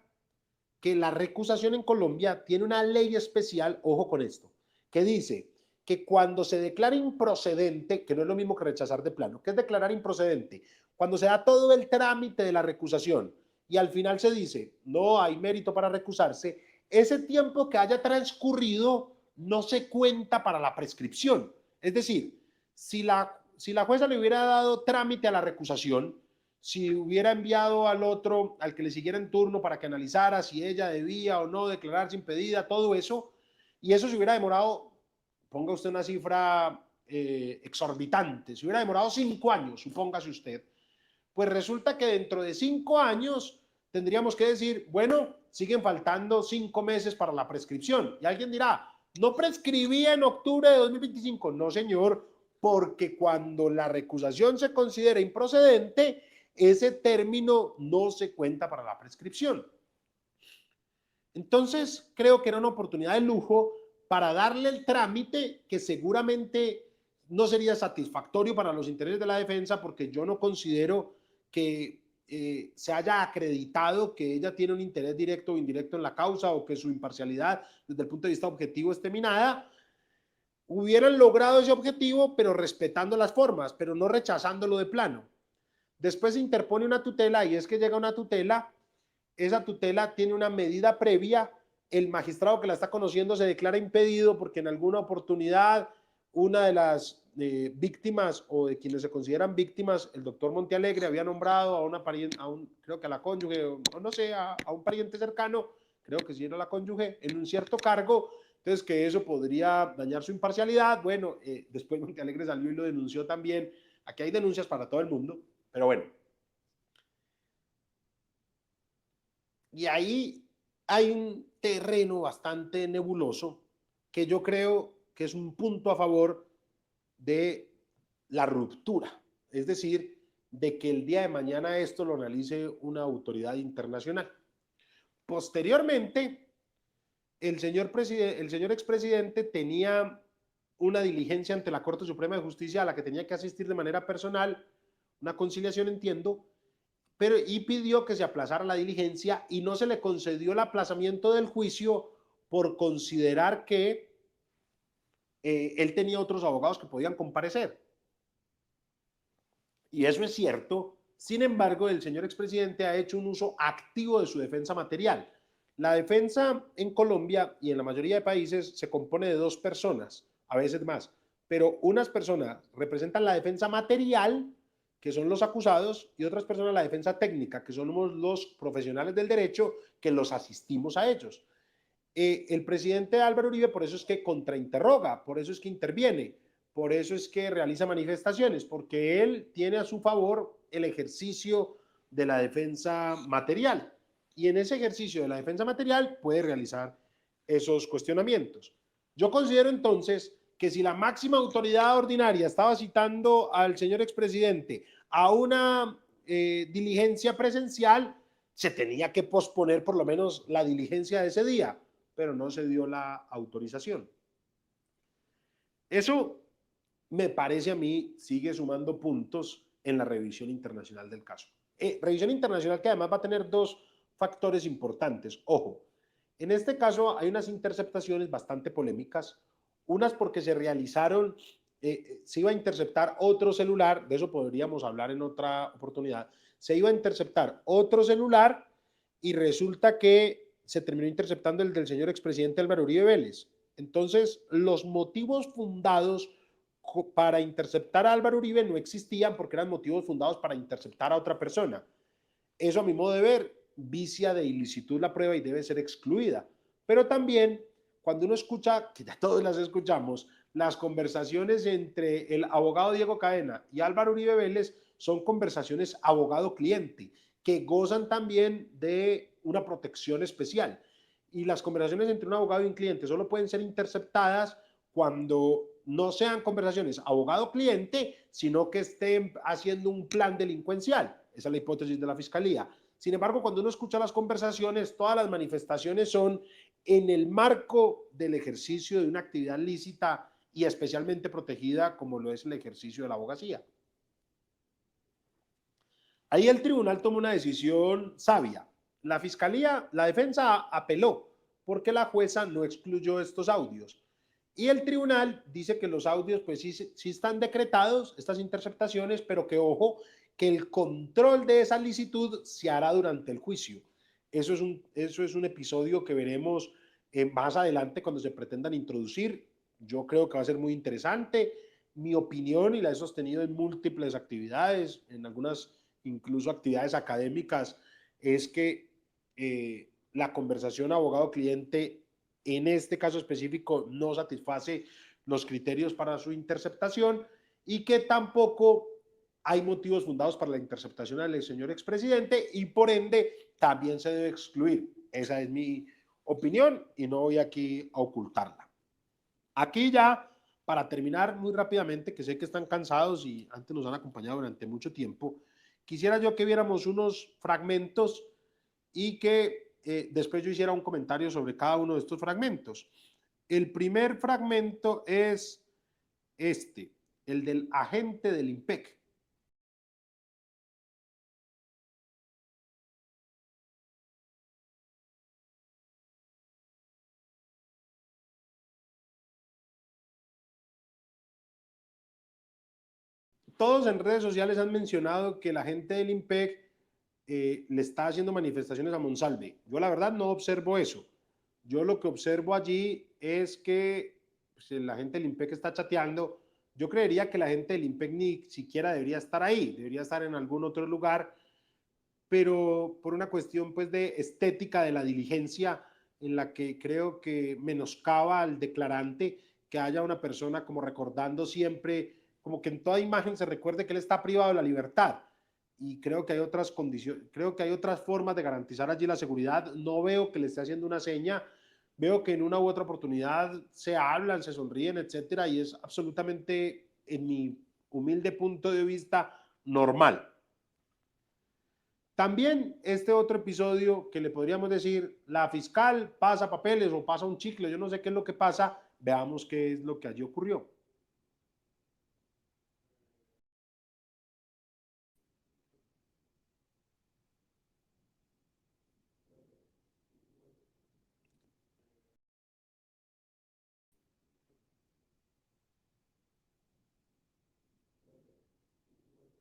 A: que la recusación en Colombia tiene una ley especial, ojo con esto, que dice que cuando se declara improcedente, que no es lo mismo que rechazar de plano, que es declarar improcedente, cuando se da todo el trámite de la recusación y al final se dice no hay mérito para recusarse, ese tiempo que haya transcurrido no se cuenta para la prescripción. Es decir, si la jueza le hubiera dado trámite a la recusación, si hubiera enviado al otro, al que le siguiera en turno para que analizara si ella debía o no declararse impedida, todo eso, y eso se hubiera demorado, ponga usted una cifra exorbitante, se hubiera demorado 5 años, supóngase usted, pues resulta que dentro de 5 años tendríamos que decir, bueno, siguen faltando 5 meses para la prescripción. Y alguien dirá, no prescribía en octubre de 2025. No, señor, porque cuando la recusación se considera improcedente, ese término no se cuenta para la prescripción. Entonces, creo que era una oportunidad de lujo para darle el trámite que seguramente no sería satisfactorio para los intereses de la defensa, porque yo no considero que se haya acreditado que ella tiene un interés directo o indirecto en la causa o que su imparcialidad desde el punto de vista objetivo esté minada. Hubieran logrado ese objetivo, pero respetando las formas, pero no rechazándolo de plano. Después se interpone una tutela y es que llega una tutela, esa tutela tiene una medida previa, el magistrado que la está conociendo se declara impedido porque en alguna oportunidad una de las víctimas o de quienes se consideran víctimas, el doctor Montealegre había nombrado a una pariente, creo que a la cónyuge, o no sé, a un pariente cercano, creo que sí era la cónyuge, en un cierto cargo, entonces que eso podría dañar su imparcialidad. Bueno, después Montealegre salió y lo denunció también. Aquí hay denuncias para todo el mundo, pero bueno. Y ahí hay un terreno bastante nebuloso que yo creo que es un punto a favor de la ruptura, es decir, de que el día de mañana esto lo analice una autoridad internacional. Posteriormente, el señor expresidente tenía una diligencia ante la Corte Suprema de Justicia a la que tenía que asistir de manera personal, una conciliación, entiendo, pero y pidió que se aplazara la diligencia y no se le concedió el aplazamiento del juicio por considerar que él tenía otros abogados que podían comparecer. Y eso es cierto. Sin embargo, el señor expresidente ha hecho un uso activo de su defensa material. La defensa en Colombia y en la mayoría de países se compone de 2 personas, a veces más, pero unas personas representan la defensa material, que son los acusados, y otras personas la defensa técnica, que somos los profesionales del derecho que los asistimos a ellos. El presidente Álvaro Uribe por eso es que contrainterroga, por eso es que interviene, por eso es que realiza manifestaciones, porque él tiene a su favor el ejercicio de la defensa material y en ese ejercicio de la defensa material puede realizar esos cuestionamientos. Yo considero entonces que si la máxima autoridad ordinaria estaba citando al señor expresidente a una diligencia presencial, se tenía que posponer por lo menos la diligencia de ese día, pero no se dio la autorización. Eso me parece a mí sigue sumando puntos en la revisión internacional del caso. Revisión internacional que además va a tener 2 factores importantes. Ojo, en este caso hay unas interceptaciones bastante polémicas, unas porque se realizaron, se iba a interceptar otro celular, de eso podríamos hablar en otra oportunidad, se iba a interceptar otro celular y resulta que se terminó interceptando el del señor expresidente Álvaro Uribe Vélez. Entonces, los motivos fundados para interceptar a Álvaro Uribe no existían porque eran motivos fundados para interceptar a otra persona. Eso, a mi modo de ver, vicia de ilicitud la prueba y debe ser excluida. Pero también, cuando uno escucha, que ya todos las escuchamos, las conversaciones entre el abogado Diego Cadena y Álvaro Uribe Vélez son conversaciones abogado-cliente, que gozan también de una protección especial. Y las conversaciones entre un abogado y un cliente solo pueden ser interceptadas cuando no sean conversaciones abogado-cliente, sino que estén haciendo un plan delincuencial. Esa es la hipótesis de la fiscalía. Sin embargo, cuando uno escucha las conversaciones, todas las manifestaciones son en el marco del ejercicio de una actividad lícita y especialmente protegida como lo es el ejercicio de la abogacía. Ahí el tribunal toma una decisión sabia. la fiscalía, la defensa apeló porque la jueza no excluyó estos audios. Y el tribunal dice que los audios pues sí están decretados, estas interceptaciones, pero que ojo, que el control de esa licitud se hará durante el juicio. Eso es un episodio que veremos más adelante cuando se pretendan introducir. Yo creo que va a ser muy interesante. Mi opinión, y la he sostenido en múltiples actividades, en algunas incluso actividades académicas, es que la conversación abogado-cliente en este caso específico no satisface los criterios para su interceptación y que tampoco hay motivos fundados para la interceptación al señor expresidente y por ende también se debe excluir. Esa es mi opinión y no voy aquí a ocultarla. Aquí ya, para terminar muy rápidamente, que sé que están cansados y antes nos han acompañado durante mucho tiempo, quisiera yo que viéramos unos fragmentos y que después yo hiciera un comentario sobre cada uno de estos fragmentos. El primer fragmento es este, el del agente del IMPEC. Todos en redes sociales han mencionado que la gente del IMPEC le está haciendo manifestaciones a Monsalve. Yo la verdad no observo eso. Yo lo que observo allí es que pues, la gente del IMPEC está chateando. Yo creería que la gente del IMPEC ni siquiera debería estar ahí, debería estar en algún otro lugar, pero por una cuestión pues de estética de la diligencia en la que creo que menoscaba al declarante que haya una persona como recordando siempre, como que en toda imagen se recuerde que él está privado de la libertad. Y creo que hay otras condiciones, creo que hay otras formas de garantizar allí la seguridad. No veo que le esté haciendo una seña, veo que en una u otra oportunidad se hablan, se sonríen, etcétera, y es absolutamente, en mi humilde punto de vista, normal. También este otro episodio que le podríamos decir, la fiscal pasa papeles o pasa un chicle, yo no sé qué es lo que pasa, veamos qué es lo que allí ocurrió.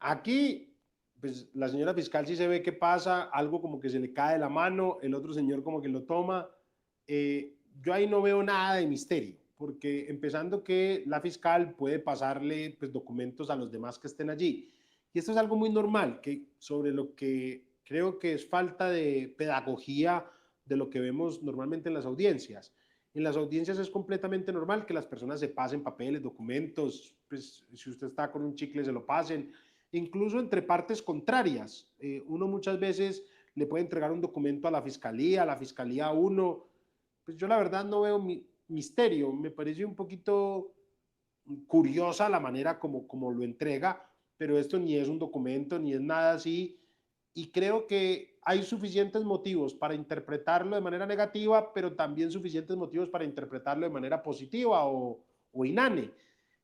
A: Aquí, pues la señora fiscal sí se ve que pasa, algo como que se le cae la mano, el otro señor como que lo toma. Yo ahí no veo nada de misterio, porque empezando que la fiscal puede pasarle pues, documentos a los demás que estén allí. Y esto es algo muy normal, que sobre lo que creo que es falta de pedagogía de lo que vemos normalmente en las audiencias. En las audiencias es completamente normal que las personas se pasen papeles, documentos, pues si usted está con un chicle se lo pasen, incluso entre partes contrarias. Uno muchas veces le puede entregar un documento a la fiscalía a uno. Pues yo la verdad no veo misterio, me parece un poquito curiosa la manera como lo entrega, pero esto ni es un documento, ni es nada así, y creo que hay suficientes motivos para interpretarlo de manera negativa, pero también suficientes motivos para interpretarlo de manera positiva o inane.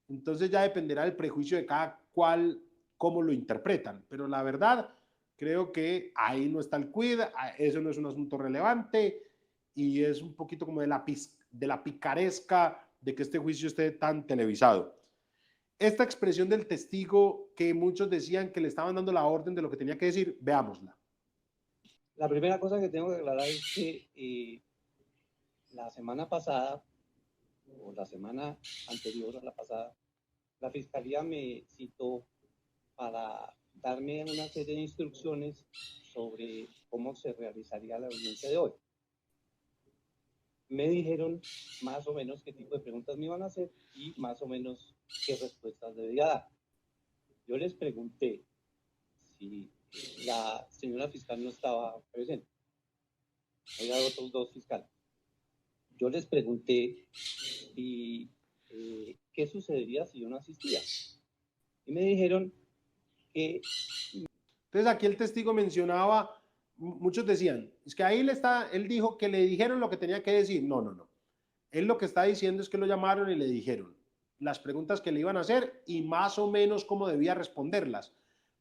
A: Entonces ya dependerá del prejuicio de cada cual cómo lo interpretan. Pero la verdad, creo que ahí no está el quid, eso no es un asunto relevante y es un poquito como de la picaresca de que este juicio esté tan televisado. Esta expresión del testigo que muchos decían que le estaban dando la orden de lo que tenía que decir, veámosla.
B: La primera cosa que tengo que aclarar es que la semana pasada, o la semana anterior a la pasada, la Fiscalía me citó para darme una serie de instrucciones sobre cómo se realizaría la audiencia de hoy. Me dijeron más o menos qué tipo de preguntas me iban a hacer y más o menos qué respuestas debía dar. Yo les pregunté si la señora fiscal no estaba presente. Había otros dos fiscales. Yo les pregunté y qué sucedería si yo no asistía. Y me dijeron que...
A: Entonces aquí el testigo mencionaba, muchos decían, es que ahí él dijo que le dijeron lo que tenía que decir. No, no, no. Él lo que está diciendo es que lo llamaron y le dijeron las preguntas que le iban a hacer y más o menos cómo debía responderlas.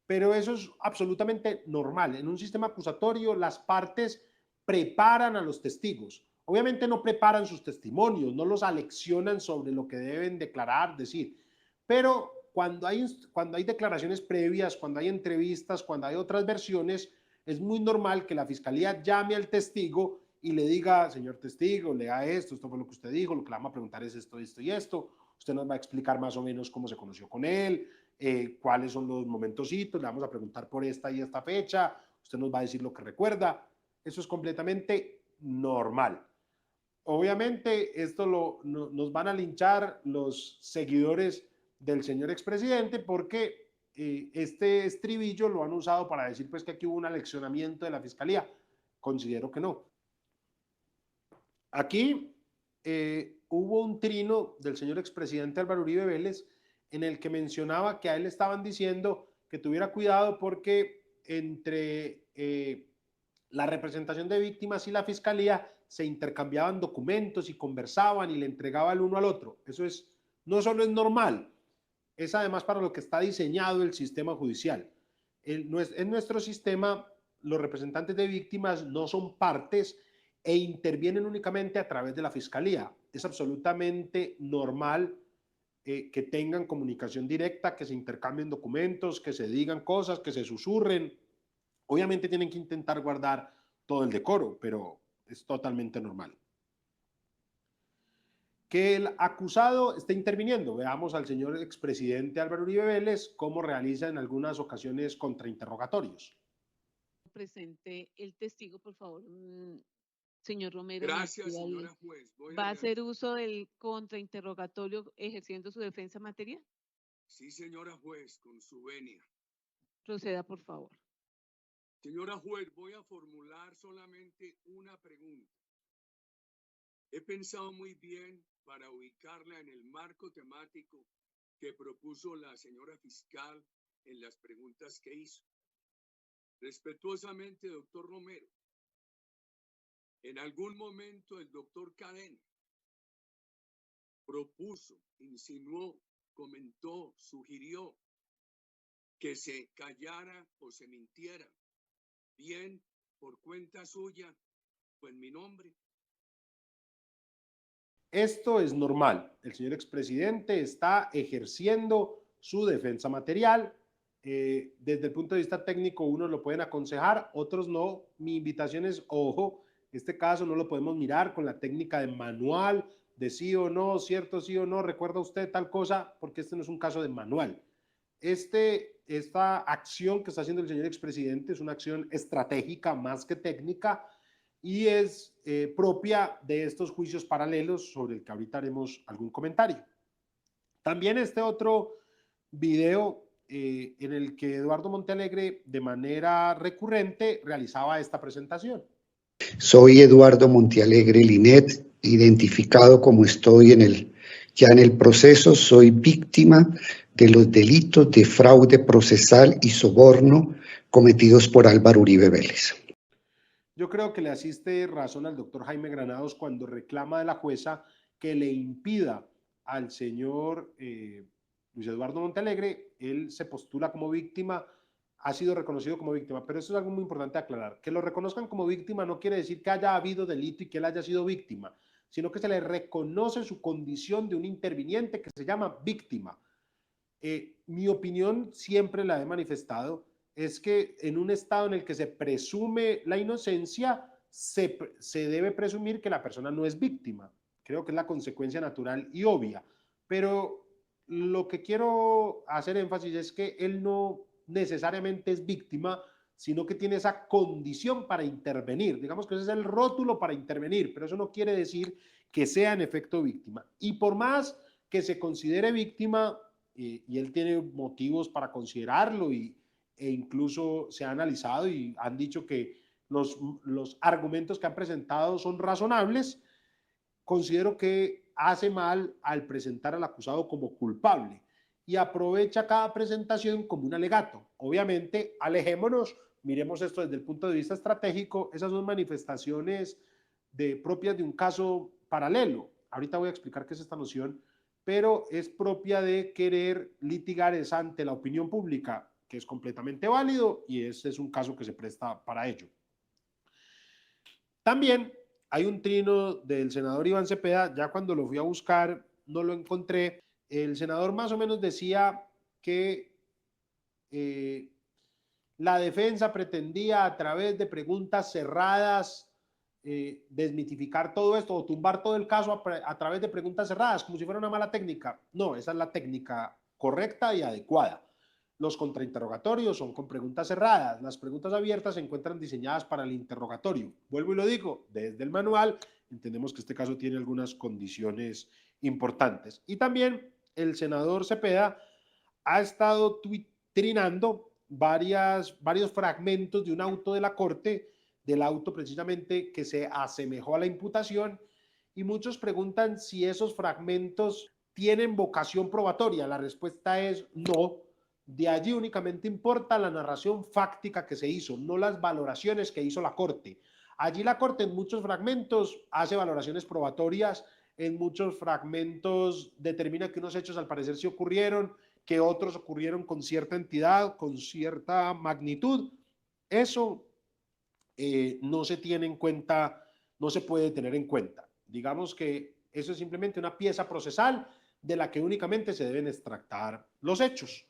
A: Pero eso es absolutamente normal. En un sistema acusatorio, las partes preparan a los testigos. Obviamente no preparan sus testimonios, no los aleccionan sobre lo que deben declarar, decir, pero cuando hay declaraciones previas, cuando hay entrevistas, cuando hay otras versiones, es muy normal que la fiscalía llame al testigo y le diga, señor testigo, lea esto fue lo que usted dijo, lo que le vamos a preguntar es esto, esto y esto, usted nos va a explicar más o menos cómo se conoció con él, cuáles son los momentositos, le vamos a preguntar por esta y esta fecha, usted nos va a decir lo que recuerda, eso es completamente normal. Obviamente nos van a linchar los seguidores del señor expresidente porque este estribillo lo han usado para decir pues que aquí hubo un aleccionamiento de la fiscalía. Considero que no. Aquí hubo un trino del señor expresidente Álvaro Uribe Vélez en el que mencionaba que a él le estaban diciendo que tuviera cuidado porque entre la representación de víctimas y la fiscalía se intercambiaban documentos y conversaban y le entregaba el uno al otro. Eso no solo es normal, es además para lo que está diseñado el sistema judicial. En nuestro sistema, los representantes de víctimas no son partes e intervienen únicamente a través de la fiscalía. Es absolutamente normal que tengan comunicación directa, que se intercambien documentos, que se digan cosas, que se susurren. Obviamente tienen que intentar guardar todo el decoro, pero es totalmente normal. Que el acusado esté interviniendo. Veamos al señor expresidente Álvaro Uribe Vélez cómo realiza en algunas ocasiones contrainterrogatorios.
C: Presente el testigo, por favor. Señor Romero.
D: Gracias, señora juez.
C: ¿Va a hacer uso del contrainterrogatorio ejerciendo su defensa material?
D: Sí, señora juez, con su venia.
C: Proceda, por favor.
D: Señora juez, voy a formular solamente una pregunta. He pensado muy bien para ubicarla en el marco temático que propuso la señora fiscal en las preguntas que hizo. Respetuosamente, doctor Romero, en algún momento el doctor Cadena propuso, insinuó, comentó, sugirió que se callara o se mintiera, bien por cuenta suya o en mi nombre.
A: Esto es normal. El señor expresidente está ejerciendo su defensa material. Desde el punto de vista técnico, unos lo pueden aconsejar, otros no. Mi invitación es, ojo, este caso no lo podemos mirar con la técnica de manual, de sí o no, cierto sí o no, recuerda usted tal cosa, porque este no es un caso de manual. Esta acción que está haciendo el señor expresidente es una acción estratégica más que técnica y es propia de estos juicios paralelos sobre el que ahorita haremos algún comentario. También este otro video en el que Eduardo Montealegre de manera recurrente realizaba esta presentación.
E: Soy Eduardo Montealegre Linet, identificado como estoy ya en el proceso, soy víctima de los delitos de fraude procesal y soborno cometidos por Álvaro Uribe Vélez.
A: Yo creo que le asiste razón al doctor Jaime Granados cuando reclama de la jueza que le impida al señor Luis Eduardo Montealegre. Él se postula como víctima, ha sido reconocido como víctima, pero eso es algo muy importante aclarar. Que lo reconozcan como víctima no quiere decir que haya habido delito y que él haya sido víctima, sino que se le reconoce su condición de un interviniente que se llama víctima. Mi opinión siempre la he manifestado, es que en un estado en el que se presume la inocencia, se debe presumir que la persona no es víctima. Creo que es la consecuencia natural y obvia. Pero lo que quiero hacer énfasis es que él no necesariamente es víctima, sino que tiene esa condición para intervenir. Digamos que ese es el rótulo para intervenir, pero eso no quiere decir que sea en efecto víctima. Y por más que se considere víctima, y él tiene motivos para considerarlo e incluso se ha analizado y han dicho que los argumentos que han presentado son razonables, considero que hace mal al presentar al acusado como culpable y aprovecha cada presentación como un alegato. Obviamente, alejémonos, miremos esto desde el punto de vista estratégico, esas son manifestaciones propias de un caso paralelo. Ahorita voy a explicar qué es esta noción, pero es propia de querer litigar ante la opinión pública, que es completamente válido y este es un caso que se presta para ello. También hay un trino del senador Iván Cepeda, ya cuando lo fui a buscar no lo encontré. El senador más o menos decía que la defensa pretendía a través de preguntas cerradas desmitificar todo esto o tumbar todo el caso a través de preguntas cerradas, como si fuera una mala técnica. No, esa es la técnica correcta y adecuada. Los contrainterrogatorios son con preguntas cerradas. Las preguntas abiertas se encuentran diseñadas para el interrogatorio. Vuelvo y lo digo, desde el manual entendemos que este caso tiene algunas condiciones importantes. Y también el senador Cepeda ha estado trinando varios fragmentos de un auto de la Corte, del auto precisamente que se asemejó a la imputación, y muchos preguntan si esos fragmentos tienen vocación probatoria. La respuesta es no. De allí únicamente importa la narración fáctica que se hizo, no las valoraciones que hizo la Corte. Allí la Corte en muchos fragmentos hace valoraciones probatorias, en muchos fragmentos determina que unos hechos al parecer sí ocurrieron, que otros ocurrieron con cierta entidad, con cierta magnitud. Eso no se tiene en cuenta, no se puede tener en cuenta. Digamos que eso es simplemente una pieza procesal de la que únicamente se deben extractar los hechos.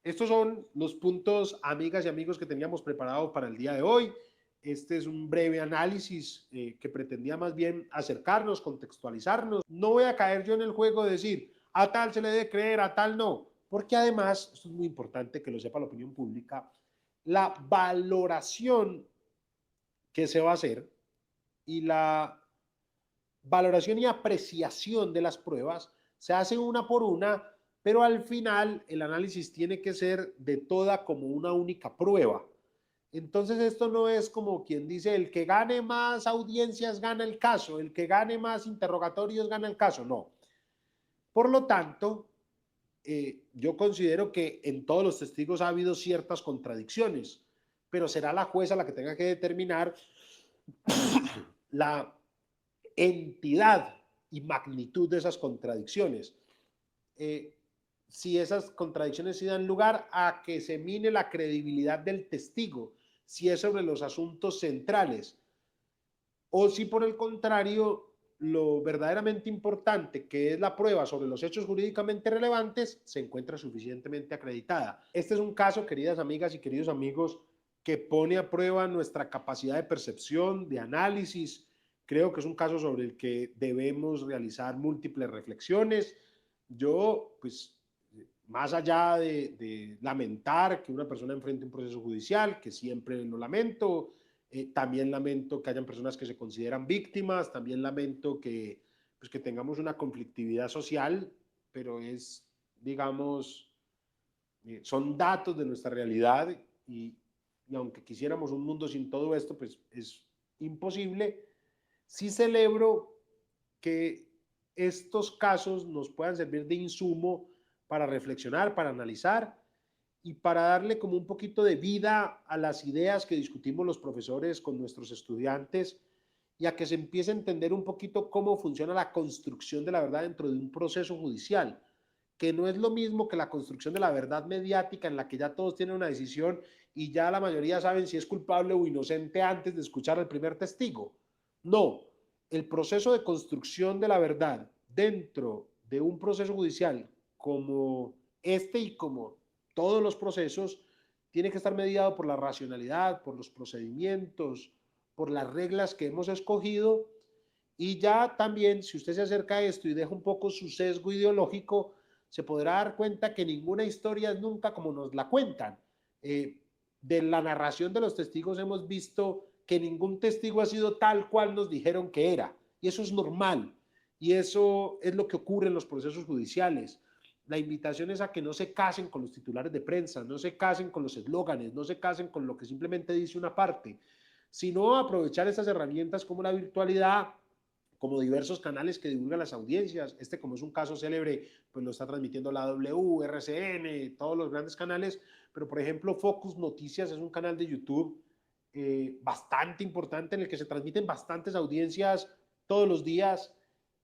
A: Estos son los puntos, amigas y amigos, que teníamos preparados para el día de hoy. Este es un breve análisis que pretendía más bien acercarnos, contextualizarnos. No voy a caer yo en el juego de decir a tal se le debe creer, a tal no, porque además, esto es muy importante que lo sepa la opinión pública, la valoración que se va a hacer y la valoración y apreciación de las pruebas se hace una por una, pero al final el análisis tiene que ser de toda como una única prueba. Entonces esto no es como quien dice el que gane más audiencias gana el caso, el que gane más interrogatorios gana el caso, no. Por lo tanto, yo considero que en todos los testigos ha habido ciertas contradicciones, pero será la jueza la que tenga que determinar la entidad y magnitud de esas contradicciones. Si esas contradicciones sí dan lugar a que se mine la credibilidad del testigo, si es sobre los asuntos centrales, o si por el contrario lo verdaderamente importante, que es la prueba sobre los hechos jurídicamente relevantes, se encuentra suficientemente acreditada. Este es un caso, queridas amigas y queridos amigos, que pone a prueba nuestra capacidad de percepción, de análisis. Creo que es un caso sobre el que debemos realizar múltiples reflexiones. Yo, pues, más allá de lamentar que una persona enfrente un proceso judicial, que siempre lo lamento, también lamento que hayan personas que se consideran víctimas, también lamento que, pues, que tengamos una conflictividad social, pero es, digamos, son datos de nuestra realidad y aunque quisiéramos un mundo sin todo esto, pues es imposible. Sí celebro que estos casos nos puedan servir de insumo para reflexionar, para analizar y para darle como un poquito de vida a las ideas que discutimos los profesores con nuestros estudiantes y a que se empiece a entender un poquito cómo funciona la construcción de la verdad dentro de un proceso judicial, que no es lo mismo que la construcción de la verdad mediática en la que ya todos tienen una decisión y ya la mayoría saben si es culpable o inocente antes de escuchar al primer testigo. No, el proceso de construcción de la verdad dentro de un proceso judicial como este y como todos los procesos tiene que estar mediado por la racionalidad, por los procedimientos, por las reglas que hemos escogido y ya también si usted se acerca a esto y deja un poco su sesgo ideológico, se podrá dar cuenta que ninguna historia es nunca como nos la cuentan. De la narración de los testigos hemos visto que ningún testigo ha sido tal cual nos dijeron que era. Y eso es normal. Y eso es lo que ocurre en los procesos judiciales. La invitación es a que no se casen con los titulares de prensa, no se casen con los eslóganes, no se casen con lo que simplemente dice una parte, sino aprovechar estas herramientas como la virtualidad, como diversos canales que divulgan las audiencias. Este, como es un caso célebre, pues lo está transmitiendo la W, RCN, todos los grandes canales, pero por ejemplo Focus Noticias es un canal de YouTube bastante importante en el que se transmiten bastantes audiencias todos los días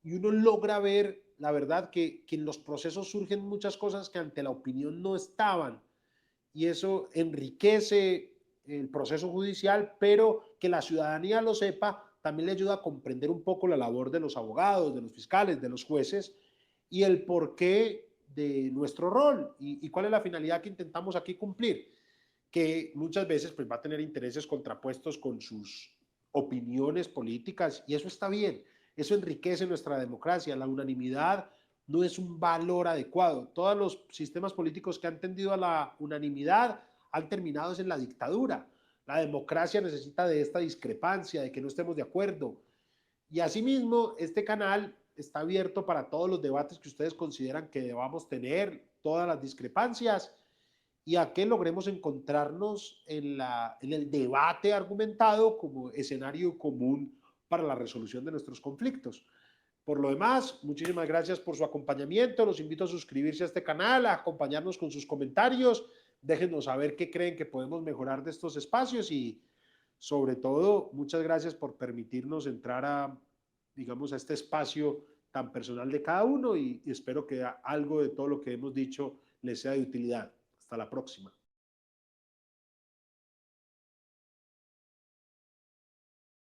A: y uno logra ver, la verdad, que en los procesos surgen muchas cosas que ante la opinión no estaban y eso enriquece el proceso judicial, pero que la ciudadanía lo sepa también le ayuda a comprender un poco la labor de los abogados, de los fiscales, de los jueces y el porqué de nuestro rol y cuál es la finalidad que intentamos aquí cumplir, que muchas veces pues, va a tener intereses contrapuestos con sus opiniones políticas y eso está bien, eso enriquece nuestra democracia. La unanimidad no es un valor adecuado. Todos los sistemas políticos que han tendido a la unanimidad han terminado en la dictadura. La democracia necesita de esta discrepancia, de que no estemos de acuerdo. Y asimismo, este canal está abierto para todos los debates que ustedes consideran que debamos tener, todas las discrepancias, y a que logremos encontrarnos en el debate argumentado como escenario común para la resolución de nuestros conflictos. Por lo demás, muchísimas gracias por su acompañamiento. Los invito a suscribirse a este canal, a acompañarnos con sus comentarios. Déjenos saber qué creen que podemos mejorar de estos espacios y, sobre todo, muchas gracias por permitirnos entrar a, digamos, a este espacio tan personal de cada uno y espero que algo de todo lo que hemos dicho les sea de utilidad. Hasta la próxima.